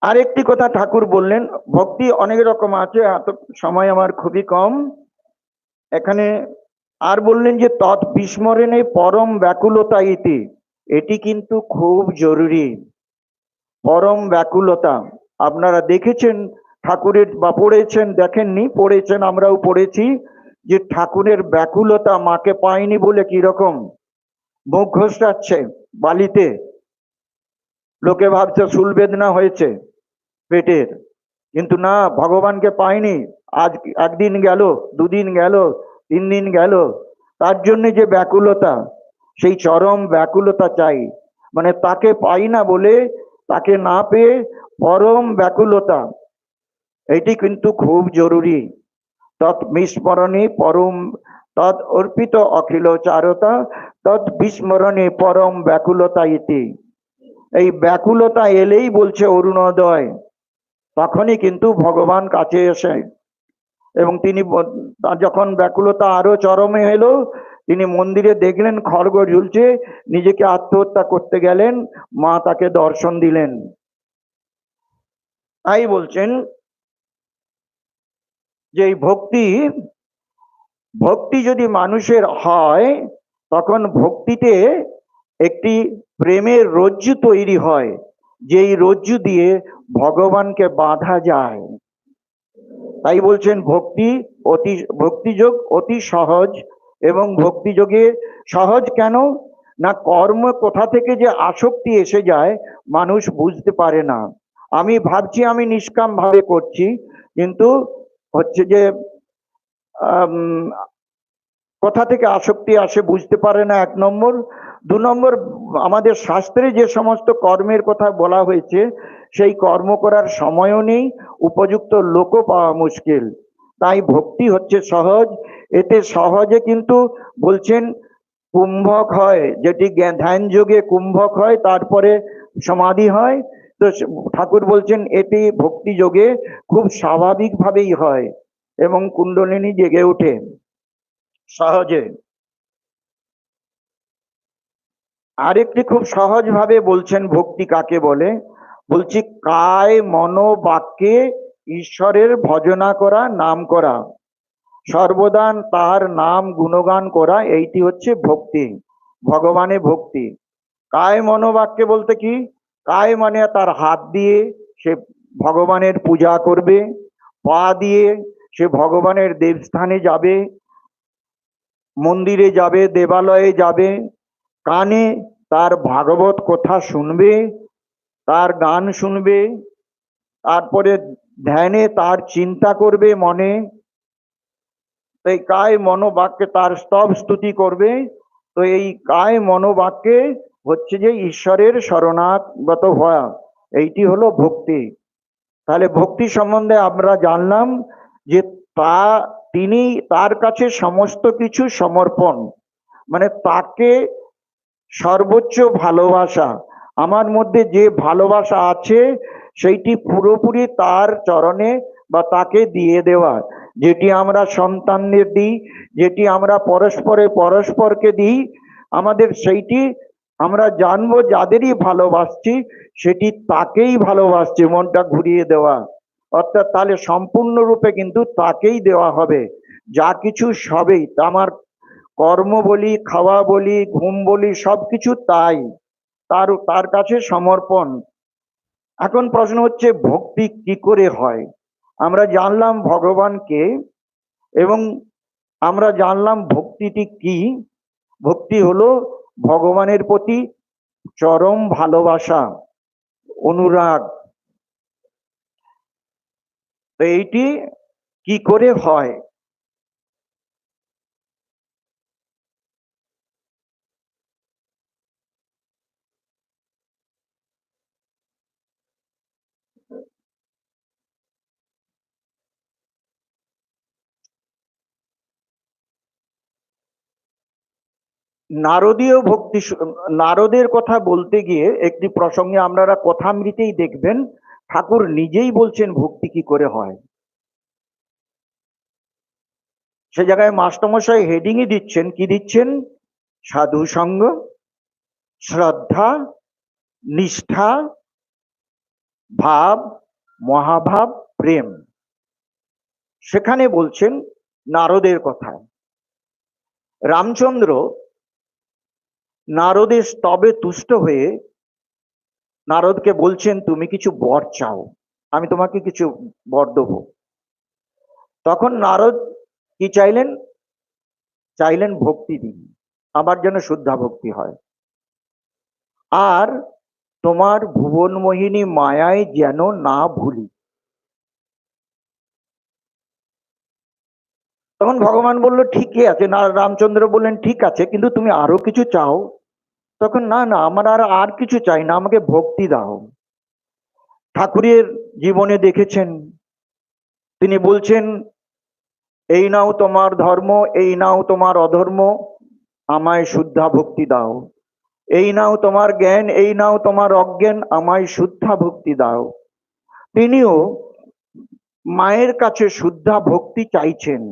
আরেকটি কথা ঠাকুর বললেন, ভক্তি অনেক রকম আছে, এত সময় আমার খুবই কম এখানে। আর বললেন যে তৎ বিস্মরণে পরম ব্যাকুলতা ইতি, এটি কিন্তু খুব জরুরি। পরম ব্যাকুলতা আপনারা দেখেছেন ঠাকুরের, বা পড়েছেন, দেখেননি পড়েছেন, আমরাও পড়েছি যে ঠাকুরের ব্যাকুলতা মাকে পায়নি বলে কিরকম মুখ ঘষাচ্ছে বালিতে, লোকে ভাবছে চুল বেদনা হয়েছে পেটের, কিন্তু না, ভগবানকে পায়নি। আজ একদিন গেল, দুদিন গেল, 3 দিন গেল, তার জন্য যে ব্যাকুলতা, সেই চরম ব্যাকুলতা চাই, মানে তাকে পাই না বলে, তাকে না পেয়ে পরম ব্যাকুলতা, এটি কিন্তু খুব জরুরি। তৎ বিস্মরণে পরম, তৎ অর্পিত অখিল চারতা, তৎ বিস্মরণে পরম ব্যাকুলতা ইতি। এই ব্যাকুলতা এলেই বলছে অরুণোদয়, তখনই কিন্তু ভগবান কাছে এসে, এবং তিনি যখন ব্যাকুলতা আরো চরমে এলো, তিনি মন্দিরে দেখলেন খড়গ ঝুলছে, নিজেকে আত্মহত্যা করতে গেলেন, মা তাকে দর্শন দিলেন। তাই বলছেন যে এই ভক্তি, ভক্তি যদি মানুষের হয়, তখন ভক্তিতে একটি প্রেমের রজ্জু তৈরি হয়, যেই রজ্জু দিয়ে ভগবানকে বাঁধা যায়। তাই বলছেন ভক্তি অতি, ভক্তিযোগ অতি সহজ। এবং ভক্তিযোগে সহজ কেন না, কর্ম কোথা থেকে যে আসক্তি এসে যায় মানুষ বুঝতে পারে না। আমি ভাবছি আমি নিষ্কাম ভাবে করছি, কিন্তু হচ্ছে যে কোথা থেকে আসক্তি আসে বুঝতে পারে না, 1 নম্বর। 2 নম্বর, আমাদের শাস্ত্রে যে সমস্ত কর্মের কথা বলা হয়েছে সেই কর্ম করার সময়ও নেই, উপযুক্ত লোকও পাওয়া মুশকিল। তাই ভক্তি হচ্ছে সহজ, এতে সহজে কিন্তু বলছেন কুম্ভক হয়, যেটি ধ্যান যোগে কুম্ভক হয়, তারপরে সমাধি হয়। তো ঠাকুর বলছেন এটি ভক্তি যোগে খুব স্বাভাবিকভাবেই হয় এবং কুণ্ডলিনী জেগে ওঠে সহজে। আরেকটি খুব সহজ ভাবে বলছেন ভক্তি কাকে বলে, বলছি কায় মন বাক্যে ঈশ্বরের ভজনা করা, নাম করা, সর্বদা তার নাম গুণগান করা, এইটি হচ্ছে ভক্তি, ভগবানের ভক্তি। কায় মনোবাক্যে বলতে কি, কায় মানে তার হাত দিয়ে সে ভগবানের পূজা করবে, পা দিয়ে সে ভগবানের দেবস্থানে যাবে, মন্দিরে যাবে, দেবালয়ে যাবে, কানে তার ভাগবত কথা শুনবে, তার গান শুনবে, তারপরে ধ্যানে তার চিন্তা করবে মনে, এই কায় মনোবাক্যে তার স্তব স্তুতি করবে। তো এই কায় মনোবাক্যে হচ্ছে যে ঈশ্বরের শরণাগত হওয়া, এইটি হলো ভক্তি। তাহলে ভক্তি সম্বন্ধে আমরা জানলাম যে তা, তিনি তার কাছে সমস্ত কিছু সমর্পণ, মানে তাকে সর্বোচ্চ ভালোবাসা, আমার মধ্যে যে ভালোবাসা আছে সেইটি পুরোপুরি তার চরণে বা তাকে দিয়ে দেওয়া, যেটি আমরা সন্তানদের দিই, যেটি আমরা পরস্পরে পরস্পরকে দিই, আমাদের সেইটি আমরা জানবো যাদেরই ভালোবাসছি সেটি তাকেই ভালোবাসছি, মনটা ঘুরিয়ে দেওয়া। অর্থাৎ তাহলে সম্পূর্ণরূপে কিন্তু তাকেই দেওয়া হবে যা কিছু, সবেই আমার কর্ম বলি, খাওয়া বলি, ঘুম বলি, সবকিছু তাই, তার তার কাছে সমর্পণ। এখন প্রশ্ন হচ্ছে ভক্তি কি করে হয়। আমরা জানলাম ভগবানকে, এবং আমরা জানলাম ভক্তিটি কি। ভক্তি হলো ভগবানের প্রতি চরম ভালোবাসা, অনুরাগ। তো এইটি কি করে হয়। নারদীয় ভক্তি, নারদের কথা বলতে গিয়ে একটি প্রসঙ্গে আপনারা কথামৃতেই দেখবেন ঠাকুর নিজেই বলছেন ভক্তি কি করে হয়। সে জায়গায় মাস্টারমশাই হেডিংই দিচ্ছেন, কি দিচ্ছেন? সাধু সঙ্গ, শ্রদ্ধা, নিষ্ঠা, ভাব, মহাভাব, প্রেম। সেখানে বলছেন নারদের কথা। রামচন্দ্র নারদের স্তবে তুষ্ট হয়ে নারদকে বলছেন, তুমি কিছু বর চাও, আমি তোমাকে কিছু বর দেবো। তখন নারদ কি চাইলেন? চাইলেন ভক্তি দিন, আমার যেন শুদ্ধা ভক্তি হয়, আর তোমার ভুবন মোহিনী মায়ায় যেন না ভুলি। তখন ভগবান বলল, ঠিকই আছে। না, রামচন্দ্র বললেন, ঠিক আছে, কিন্তু তুমি আরো কিছু চাও? তখন, না না, আমার আর কিছু চাই না, আমাকে ভক্তি দাও। ঠাকুরের জীবনে দেখেছেন, তিনি বলছেন, এই নাও তোমার ধর্ম, এই নাও তোমার অধর্ম, আমায় শুদ্ধা ভক্তি দাও। এই নাও তোমার জ্ঞান, এই নাও তোমার অজ্ঞান, আমায় শুদ্ধা ভক্তি দাও। তিনিও মায়ের কাছে শুদ্ধা ভক্তি চাইছেন।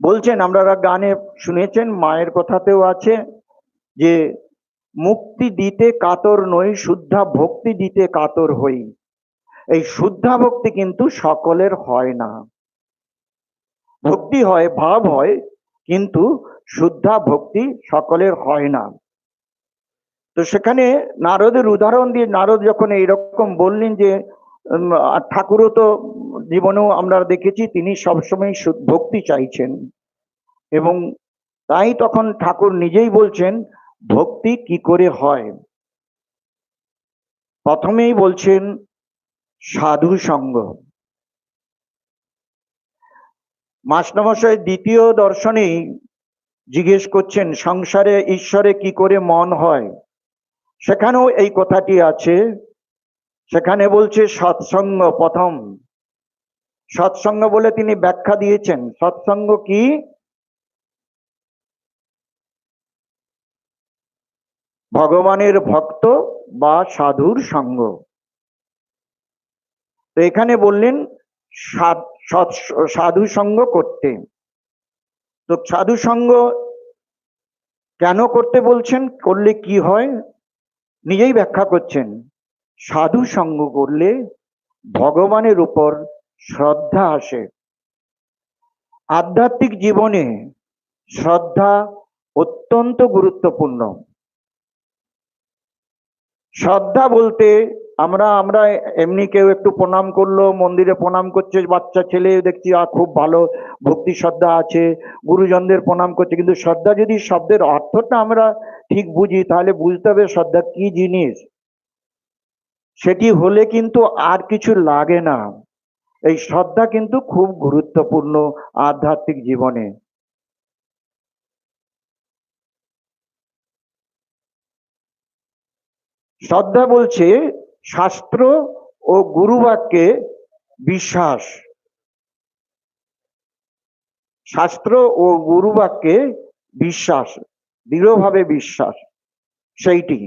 বলছেন, আপনারা গানে শুনেছেন, মায়ের কথাতেও আছে যে মুক্তি দিতে কাতর নই, শুদ্ধা ভক্তি দিতে কাতর হই। এই শুদ্ধা ভক্তি কিন্তু সকলের হয় না। ভক্তি হয়, ভাব হয়, কিন্তু শুদ্ধা ভক্তি সকলের হয় না। তো সেখানে নারদের উদাহরণ দিয়ে নারদ যখন এইরকম বললেন যে ঠাকুরও তো জীবনেও আমরা দেখেছি তিনি সবসময় ভক্তি চাইছেন, এবং তাই তখন ঠাকুর নিজেই বলছেন ভক্তি কি করে হয়। প্রথমেই বলছেন সাধু সঙ্গ। মাস্টারমশাই দ্বিতীয় দর্শনেই জিজ্ঞেস করছেন সংসারে ঈশ্বরে কি করে মন হয়, সেখানেও এই কথাটি আছে। সেখানে বলছে সৎসঙ্গ প্রথম। সৎসঙ্গ বলে তিনি ব্যাখ্যা দিয়েছেন, সৎসঙ্গ কি? ভগবানের ভক্ত বা সাধুর সঙ্গ। তো এখানে বললেন সাধু সঙ্গ করতে। তো সাধু সঙ্গ কেন করতে বলছেন, করলে কি হয়? নিজেই ব্যাখ্যা করছেন, সাধু সঙ্গ করলে ভগবানের উপর শ্রদ্ধা আসে। আধ্যাত্মিক জীবনে শ্রদ্ধা অত্যন্ত গুরুত্বপূর্ণ। শ্রদ্ধা বলতে আমরা আমরা এমনি কেউ একটু প্রণাম করলো, মন্দিরে প্রণাম করছে, বাচ্চা ছেলে দেখছি খুব ভালো ভক্তি শ্রদ্ধা আছে, গুরুজনদের প্রণাম করছে, কিন্তু শ্রদ্ধা যদি শব্দের অর্থটা আমরা ঠিক বুঝি, তাহলে বুঝতে হবে শ্রদ্ধা কি জিনিস। সেটি হলে কিন্তু আর কিছু লাগে না। এই শ্রদ্ধা কিন্তু খুব গুরুত্বপূর্ণ আধ্যাত্মিক জীবনে। শ্রদ্ধা বলছে শাস্ত্র ও গুরুবাক্যে বিশ্বাস। শাস্ত্র ও গুরুবাক্যে বিশ্বাস, দৃঢ়ভাবে বিশ্বাস, সেইটি।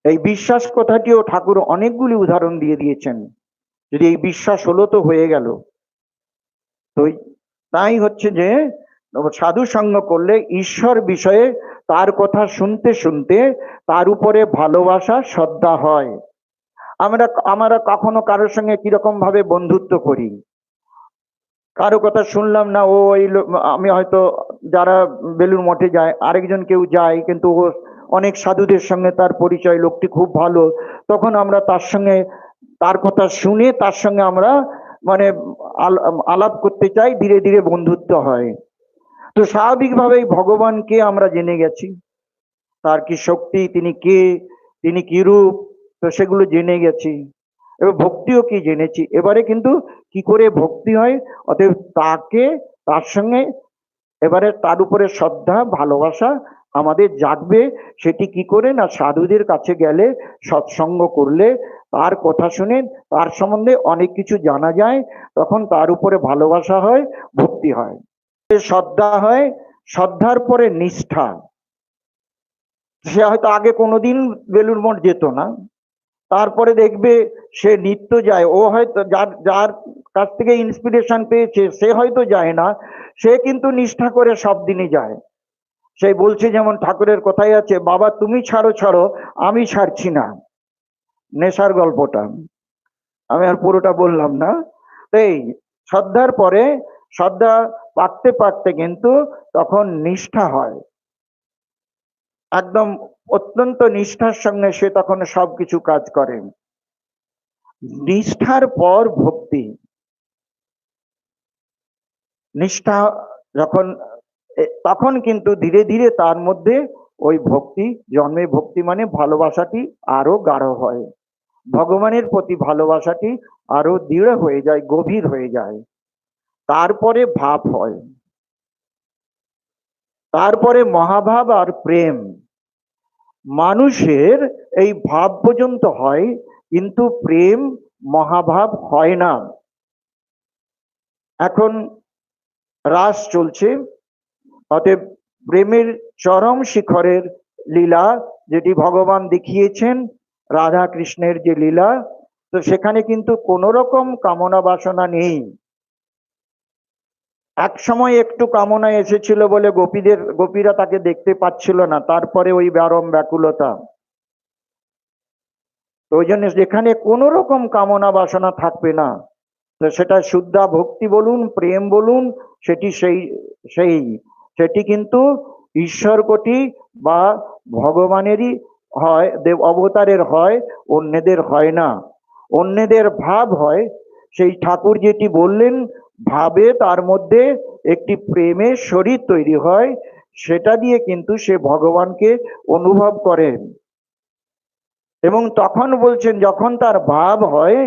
এই বিশ্বাস কথাটিও ঠাকুর অনেকগুলি উদাহরণ দিয়ে দিয়েছেন। যদি এই বিশ্বাস হলো তো হয়ে গেল। তো তাই হচ্ছে যে সাধু সঙ্গ করলে ঈশ্বর বিষয়ে তার কথা শুনতে শুনতে তার উপরে ভালোবাসা শ্রদ্ধা হয়। আমরা আমরা কখনো কারোর সঙ্গে কিরকম ভাবে বন্ধুত্ব করি, কারো কথা শুনলাম না, ও এই আমি হয়তো যারা বেলুড় মঠে যায়, আরেকজন কেউ যায়, কিন্তু ও অনেক সাধুদের সঙ্গে তার পরিচয়, লোকটি খুব ভালো, তখন আমরা তার সঙ্গে তার কথা শুনে তার সঙ্গে আমরা মানে আলাপ করতে চাই, ধীরে ধীরে বন্ধুত্ব হয়। তো স্বাভাবিকভাবেই ভগবানকে আমরা জেনে গেছি, তার কি শক্তি, তিনি কে, তিনি কি রূপ, তো সেগুলো জেনে গেছি। এবার ভক্তিও কি জেনেছি, এবারে কিন্তু কি করে ভক্তি হয়, অতএব তাকে, তার সঙ্গে এবারে তার উপরে শ্রদ্ধা ভালোবাসা আমাদের জাগবে। সেটি কি করে না, সাধুদের কাছে গেলে, সৎসঙ্গ করলে, তার কথা শুনে তার সম্বন্ধে অনেক কিছু জানা যায়, তখন তার উপরে ভালোবাসা হয়, ভক্তি হয়, শ্রদ্ধা হয়। শ্রদ্ধার পরে নিষ্ঠা। সে হয়তো আগে কোনোদিন বেলুড় মঠ যেত না, তারপরে দেখবে সে নিত্য যায়, ও হয়তো যার যার কাছ থেকে ইন্সপিরেশন পেয়েছে সে হয়তো যায় না, সে কিন্তু নিষ্ঠা করে সব দিনই যায়। সেই বলছে যেমন ঠাকুরের কথাই আছে, বাবা তুমি ছাড়ো ছাড়ো, আমি ছাড়ছি না। নেশার গল্পটা আমি আর পুরোটা বললাম না। এই শ্রদ্ধার পরে শ্রদ্ধা পাকতে পাকতে কিন্তু তখন নিষ্ঠা হয়, একদম অত্যন্ত নিষ্ঠার সঙ্গে সে তখন সবকিছু কাজ করে। নিষ্ঠার পর ভক্তি। নিষ্ঠা যখন তখন কিন্তু ধীরে ধীরে তার মধ্যে ওই ভক্তি জন্মে। ভক্তি মানে ভালোবাসাটি আরো গাঢ় হয়, ভগবানের প্রতি ভালোবাসাটি আরো দৃঢ় হয়ে যায়, গভীর হয়ে যায়। তারপরে ভাব হয়, তারপরে মহাভাব আর প্রেম। মানুষের এই ভাব পর্যন্ত হয়, কিন্তু প্রেম মহাভাব হয় না। এখন রাস চলছে, অতএব প্রেমের চরম শিখরের লীলা যেটি ভগবান দেখিয়েছেন, রাধা কৃষ্ণের যে লীলা, তো সেখানে কিন্তু কোনো রকম কামনা বাসনা নেই। এক সময় একটু কামনা এসেছিল বলে গোপীরা তাকে দেখতে পাচ্ছিল না, তারপরে ওই ব্যারম ব্যাকুলতা। তো ওই জন্য যেখানে কোনো রকম কামনা বাসনা থাকবে না, তো সেটা শুদ্ধা ভক্তি বলুন, প্রেম বলুন, সেটি সেই সেটি কিন্তু ঈশ্বর কোটি বা ভগবানেরই হয়, দেব অবতারের হয়, অন্যদের হয় না। অন্যদের ভাব হয়। সেই ঠাকুর যেটি বললেন, ভাবে তার মধ্যে একটি প্রেমের শরীর তৈরি হয়, সেটা দিয়ে কিন্তু সে ভগবানকে অনুভব করেন। এবং তখন বলছেন যখন তার ভাব হয়,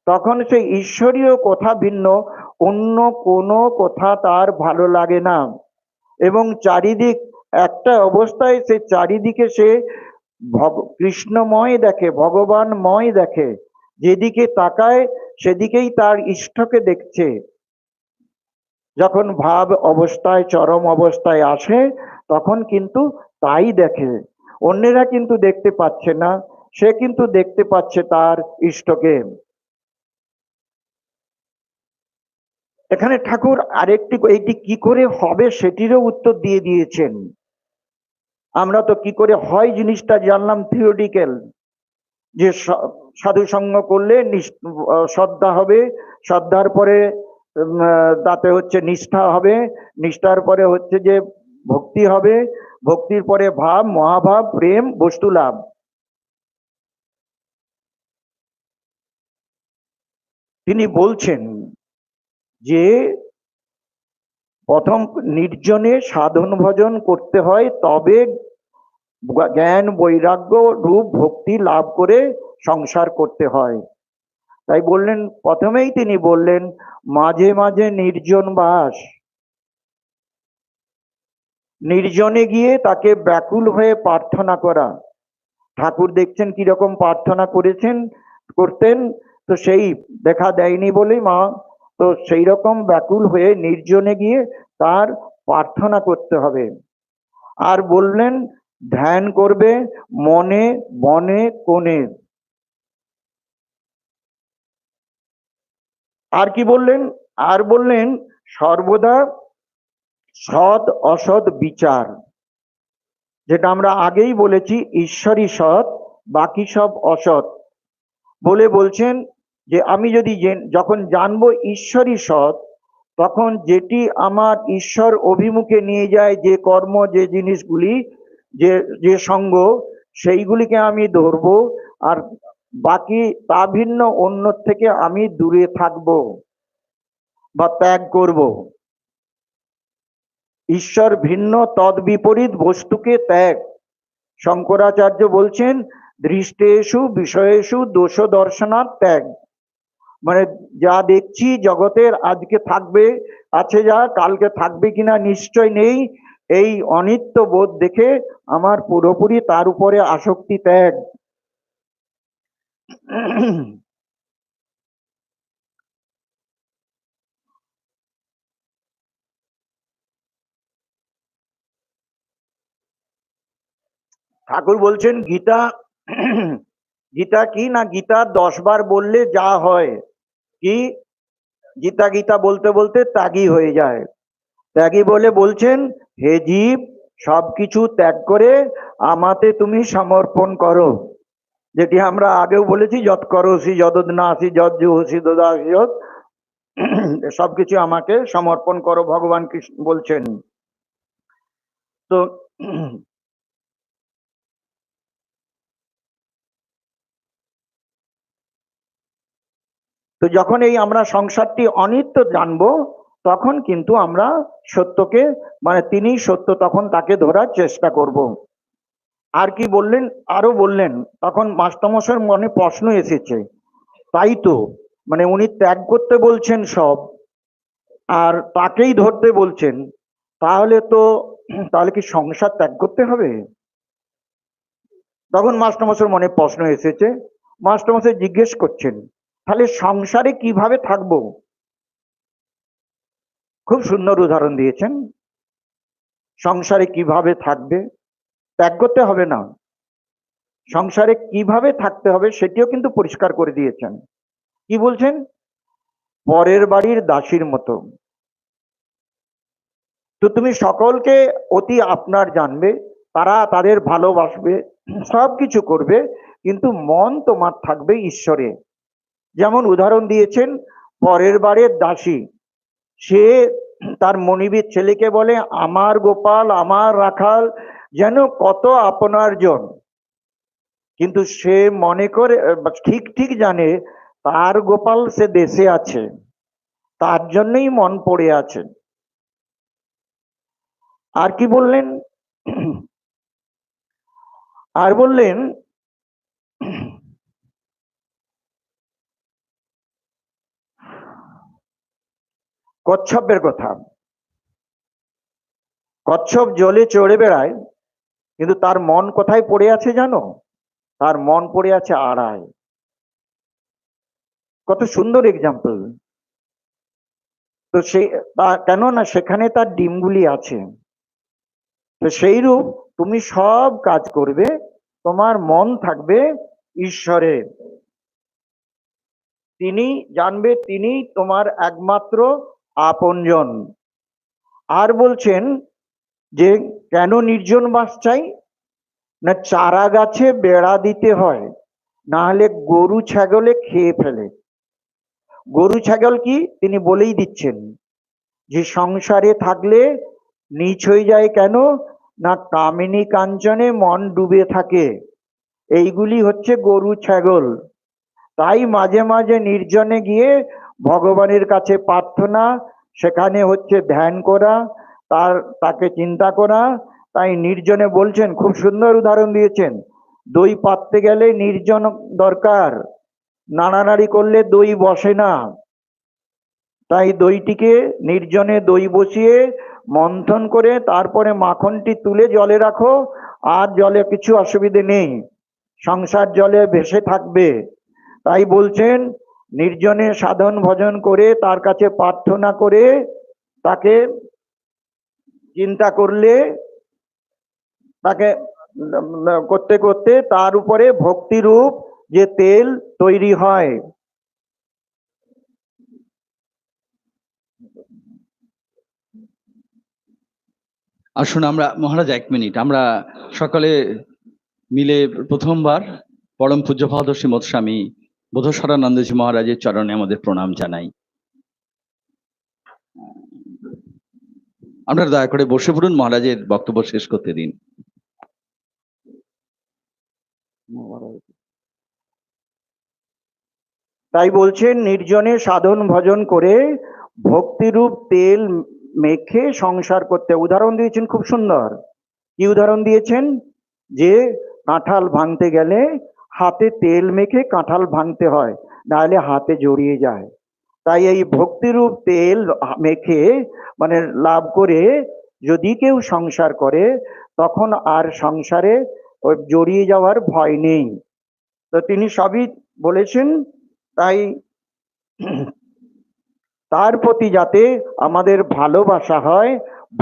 তখন সেই ঈশ্বরীয় কথা ভিন্ন অন্য কোনো কথা তার ভালো লাগে না। এবং চারিদিক একটা অবস্থায় সে চারিদিকে সে কৃষ্ণময় দেখে, ভগবানময় দেখে। যেদিকে তাকায় সেদিকেই তার ইষ্টকে দেখছে। যখন ভাব অবস্থায় চরম অবস্থায় আসে, তখন কিন্তু তাই দেখে। অন্যেরা কিন্তু দেখতে পাচ্ছে না, সে কিন্তু দেখতে পাচ্ছে তার ইষ্টকে। এখানে ঠাকুর আরেকটি, এইটি কি করে হবে সেটিরও উত্তর দিয়ে দিয়েছেন। আমরা তো কি করে হয় জিনিসটা জানলাম থিওরিটিক্যাল, যে সাধু সঙ্গ করলে শ্রদ্ধা হবে, শ্রদ্ধার পরে তাতে হচ্ছে নিষ্ঠা হবে, নিষ্ঠার পরে হচ্ছে যে ভক্তি হবে, ভক্তির পরে ভাব, মহাভাব, প্রেম, বস্তু লাভ। তিনি বলছেন যে প্রথম নির্জনে সাধন ভজন করতে হয়, তবে জ্ঞান বৈরাগ্য রূপ ভক্তি লাভ করে সংসার করতে হয়। তাই বললেন, প্রথমেই তিনি বললেন মাঝে মাঝে নির্জন বাস। নির্জনে গিয়ে তাকে ব্যাকুল হয়ে প্রার্থনা করা। ঠাকুর দেখছেন কিরকম প্রার্থনা করতেন, তো সেই দেখা দেয়নি বলেই মা, তো সেই রকম ব্যাকুল হয়ে নির্জনে গিয়ে তার প্রার্থনা করতে হবে। আর বললেন ধ্যান করবে মনে বনে কোণে। আর কি বললেন? আর বললেন সর্বদা সৎ অসৎ বিচার, যেটা আমরা আগেই বলেছি, ঈশ্বরই সৎ, বাকি সব অসৎ। বলে বলছেন যে আমি যদি যখন জানবো ঈশ্বরই সৎ, তখন যেটি আমার ঈশ্বর অভিমুখে নিয়ে যায়, যে কর্ম, যে জিনিসগুলি, যে যে সঙ্গ, সেইগুলিকে আমি ধরবো। আর বাকি তা ভিন্ন অন্য থেকে আমি দূরে থাকবো বা ত্যাগ করব। ঈশ্বর ভিন্ন তদ্বিপরীত বস্তুকে ত্যাগ। শঙ্করাচার্য বলছেন দৃষ্টেষু বিষয়েষু দোষ দর্শনার ত্যাগ। মানে যা দেখছি জগতের, আজকে থাকবে, আছে যা, কালকে থাকবে কিনা নিশ্চয় নেই, এই অনিত্য বোধ দেখে আমার পুরোপুরি তার উপরে আসক্তি ত্যাগ। ঠাকুর বলছেন গীতা গীতা কি না, গীতা 10 বার বললে যা হয় কি, গীতা গীতা বলতে বলতে ত্যাগী হয়ে যায়। ত্যাগী বলে বলছেন, হে জীব, সবকিছু ত্যাগ করে আমাতে তুমি সমর্পণ করো। যেটি আমরা আগেও বলেছি, যৎ করোসি যদনাসি যৎ জুহসি দদাসি যৎ, সবকিছু আমাকে সমর্পণ করো, ভগবান কৃষ্ণ বলছেন। তো তো যখন এই আমরা সংসারটি অনিত্য জানবো, তখন কিন্তু আমরা সত্যকে, মানে তিনি সত্য, তখন তাকে ধরার চেষ্টা করব। আর কি বললেন, আরো বললেন, তখন মাস্টারমশাইয়ের মনে প্রশ্ন এসেছে, তাই তো, মানে উনি ত্যাগ করতে বলছেন সব, আর তাকেই ধরতে বলছেন, তাহলে কি সংসার ত্যাগ করতে হবে? তখন মাস্টারমশাইয়ের মনে প্রশ্ন এসেছে, মাস্টারমশাই জিজ্ঞেস করছেন, তাহলে সংসারে কিভাবে থাকবো? খুব সুন্দর উদাহরণ দিয়েছেন। সংসারে কিভাবে থাকবে, ত্যাগ করতে হবে না, সংসারে কিভাবে থাকতে হবে সেটিও কিন্তু পরিষ্কার করে দিয়েছেন। কি বলছেন? পরের বাড়ির দাসীর মতো। তো তুমি সকলকে অতি আপনার জানবে, তারা তাদের ভালোবাসবে, সবকিছু করবে, কিন্তু মন তোমার থাকবে ঈশ্বরে। যেমন উদাহরণ দিয়েছেন, পরের বাড়ির দাসী, সে তার মনিবের ছেলেকে বলে আমার গোপাল, আমার রাখাল, যেন কত আপনার জন, কিন্তু সে মনে করে, ঠিক ঠিক জানে তার গোপাল সে দেশে আছে, তার জন্যই মন পড়ে আছে। আর কি বললেন? আর বললেন, কচ্ছপের কথা। কচ্ছপ জলে চড়ে বেড়ায়, কিন্তু তার মন কোথায় পড়ে আছে জানো? তার মন পড়ে আছে আড়ায়। কত সুন্দর এক্সাম্পল। তো সেই, কেন না সেখানে তার ডিমগুলি আছে। তো সেইরূপ তুমি সব কাজ করবে, তোমার মন থাকবে ঈশ্বরে, তিনি জানবে, তিনি তোমার একমাত্র আপনজন। আর বলছেন যে কেন নির্জন বাস চাই না, চারা গাছে বেড়া দিতে হয়, না হলে গরু ছাগলে খেয়ে ফেলে। গরু ছাগল কি তিনি বলেই দিচ্ছেন, যে সংসারে থাকলে নীচ হয়ে যায় কেন না, কামিনী কাঞ্চনে মন ডুবে থাকে, এইগুলি হচ্ছে গরু ছাগল। তাই মাঝে মাঝে নির্জনে গিয়ে ভগবানের কাছে প্রার্থনা, সেখানে হচ্ছে ধ্যান করা, তাকে চিন্তা করা। তাই নির্জনে বলছেন, খুব সুন্দর উদাহরণ দিয়েছেন, দই পাততে গেলে নির্জন দরকার, নাড়ানাড়ি করলে দই বসে না। তাই দইটিকে নির্জনে দই বসিয়ে মন্থন করে তারপরে মাখনটি তুলে জলে রাখো, আর জলে কিছু অসুবিধে নেই, সংসার জলে ভেসে থাকবে। তাই বলছেন, নির্জনে সাধন ভজন করে তার কাছে প্রার্থনা করে তাকে চিন্তা করলে, তাকে করতে করতে তার উপরে ভক্তিরূপ যে তেল তৈরি হয়। আসুন আমরা, মহারাজ 1 মিনিট, আমরা সকলে মিলে প্রথমবার পরম পূজ্যপাদ শ্রীমৎ স্বামী বোধস্বরানন্দজি মহারাজের চরণে আমাদের প্রণাম জানাই। আপনারা দয়া করে বসে পড়ুন, মহারাজের বক্তব্য শেষ করতে দিন। তাই বলছেন, নির্জনে সাধন ভজন করে ভক্তিরূপ তেল মেখে সংসার করতে। উদাহরণ দিয়েছেন খুব সুন্দর। কি উদাহরণ দিয়েছেন? যে কাঁঠাল ভাঙতে গেলে হাতে তেল মেখে কাঁঠাল ভাঙতে হয়, নাহলে হাতে জড়িয়ে যায়। তাই এই ভক্তিরূপ তেল মেখে, মানে লাভ করে যদি কেউ সংসার করে, তখন আর সংসারে ওই জড়িয়ে যাওয়ার ভয় নেই। তো তিনি সবই বলেছেন। তাই তার প্রতি যাতে আমাদের ভালোবাসা হয়,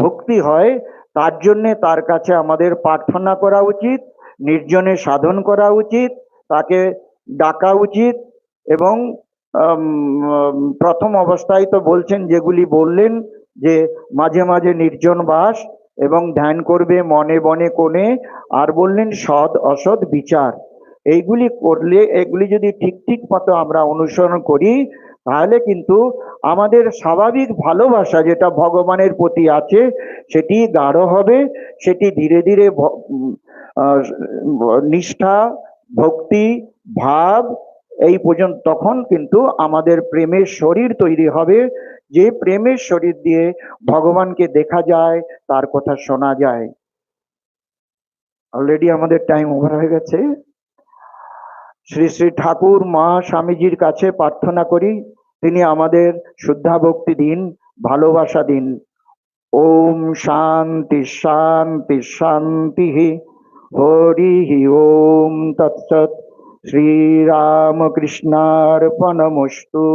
ভক্তি হয়, তার জন্যে তার কাছে আমাদের প্রার্থনা করা উচিত, নির্জনে সাধন করা উচিত, তাকে ডাকা উচিত। এবং প্রথম অবস্থায় তো বলছেন, যেগুলি বললেন, যে মাঝে মাঝে নির্জন বাস এবং ধ্যান করবে মনে বনে কোণে, আর বললেন সৎ অসৎ বিচার। এইগুলি করলে, এগুলি যদি ঠিক ঠিক মতো আমরা অনুসরণ করি, তাহলে কিন্তু আমাদের স্বাভাবিক ভালোবাসা যেটা ভগবানের প্রতি আছে সেটি গাঢ় হবে। সেটি ধীরে ধীরে নিষ্ঠা, ভক্তি, ভাব এই পর্যন্ত, তখন কিন্তু আমাদের প্রেমের শরীর তৈরি হবে, যে প্রেমের শরীর দিয়ে ভগবানকে দেখা যায়, তার কথা শোনা যায়। অলরেডি আমাদের টাইম ওভার হয়ে গেছে। শ্রী শ্রী ঠাকুর মা স্বামীজির কাছে প্রার্থনা করি, তিনি আমাদের শুদ্ধা ভক্তি দিন, ভালোবাসা দিন। ওম শান্তি শান্তি শান্তি। হরি ওম তৎসৎ। শ্রীরামকৃষ্ণার্পণমস্তু।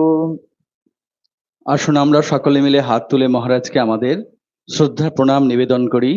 আসুন আমরা সকলে মিলে হাত তুলে মহারাজকে আমাদের শ্রদ্ধা প্রণাম নিবেদন করি।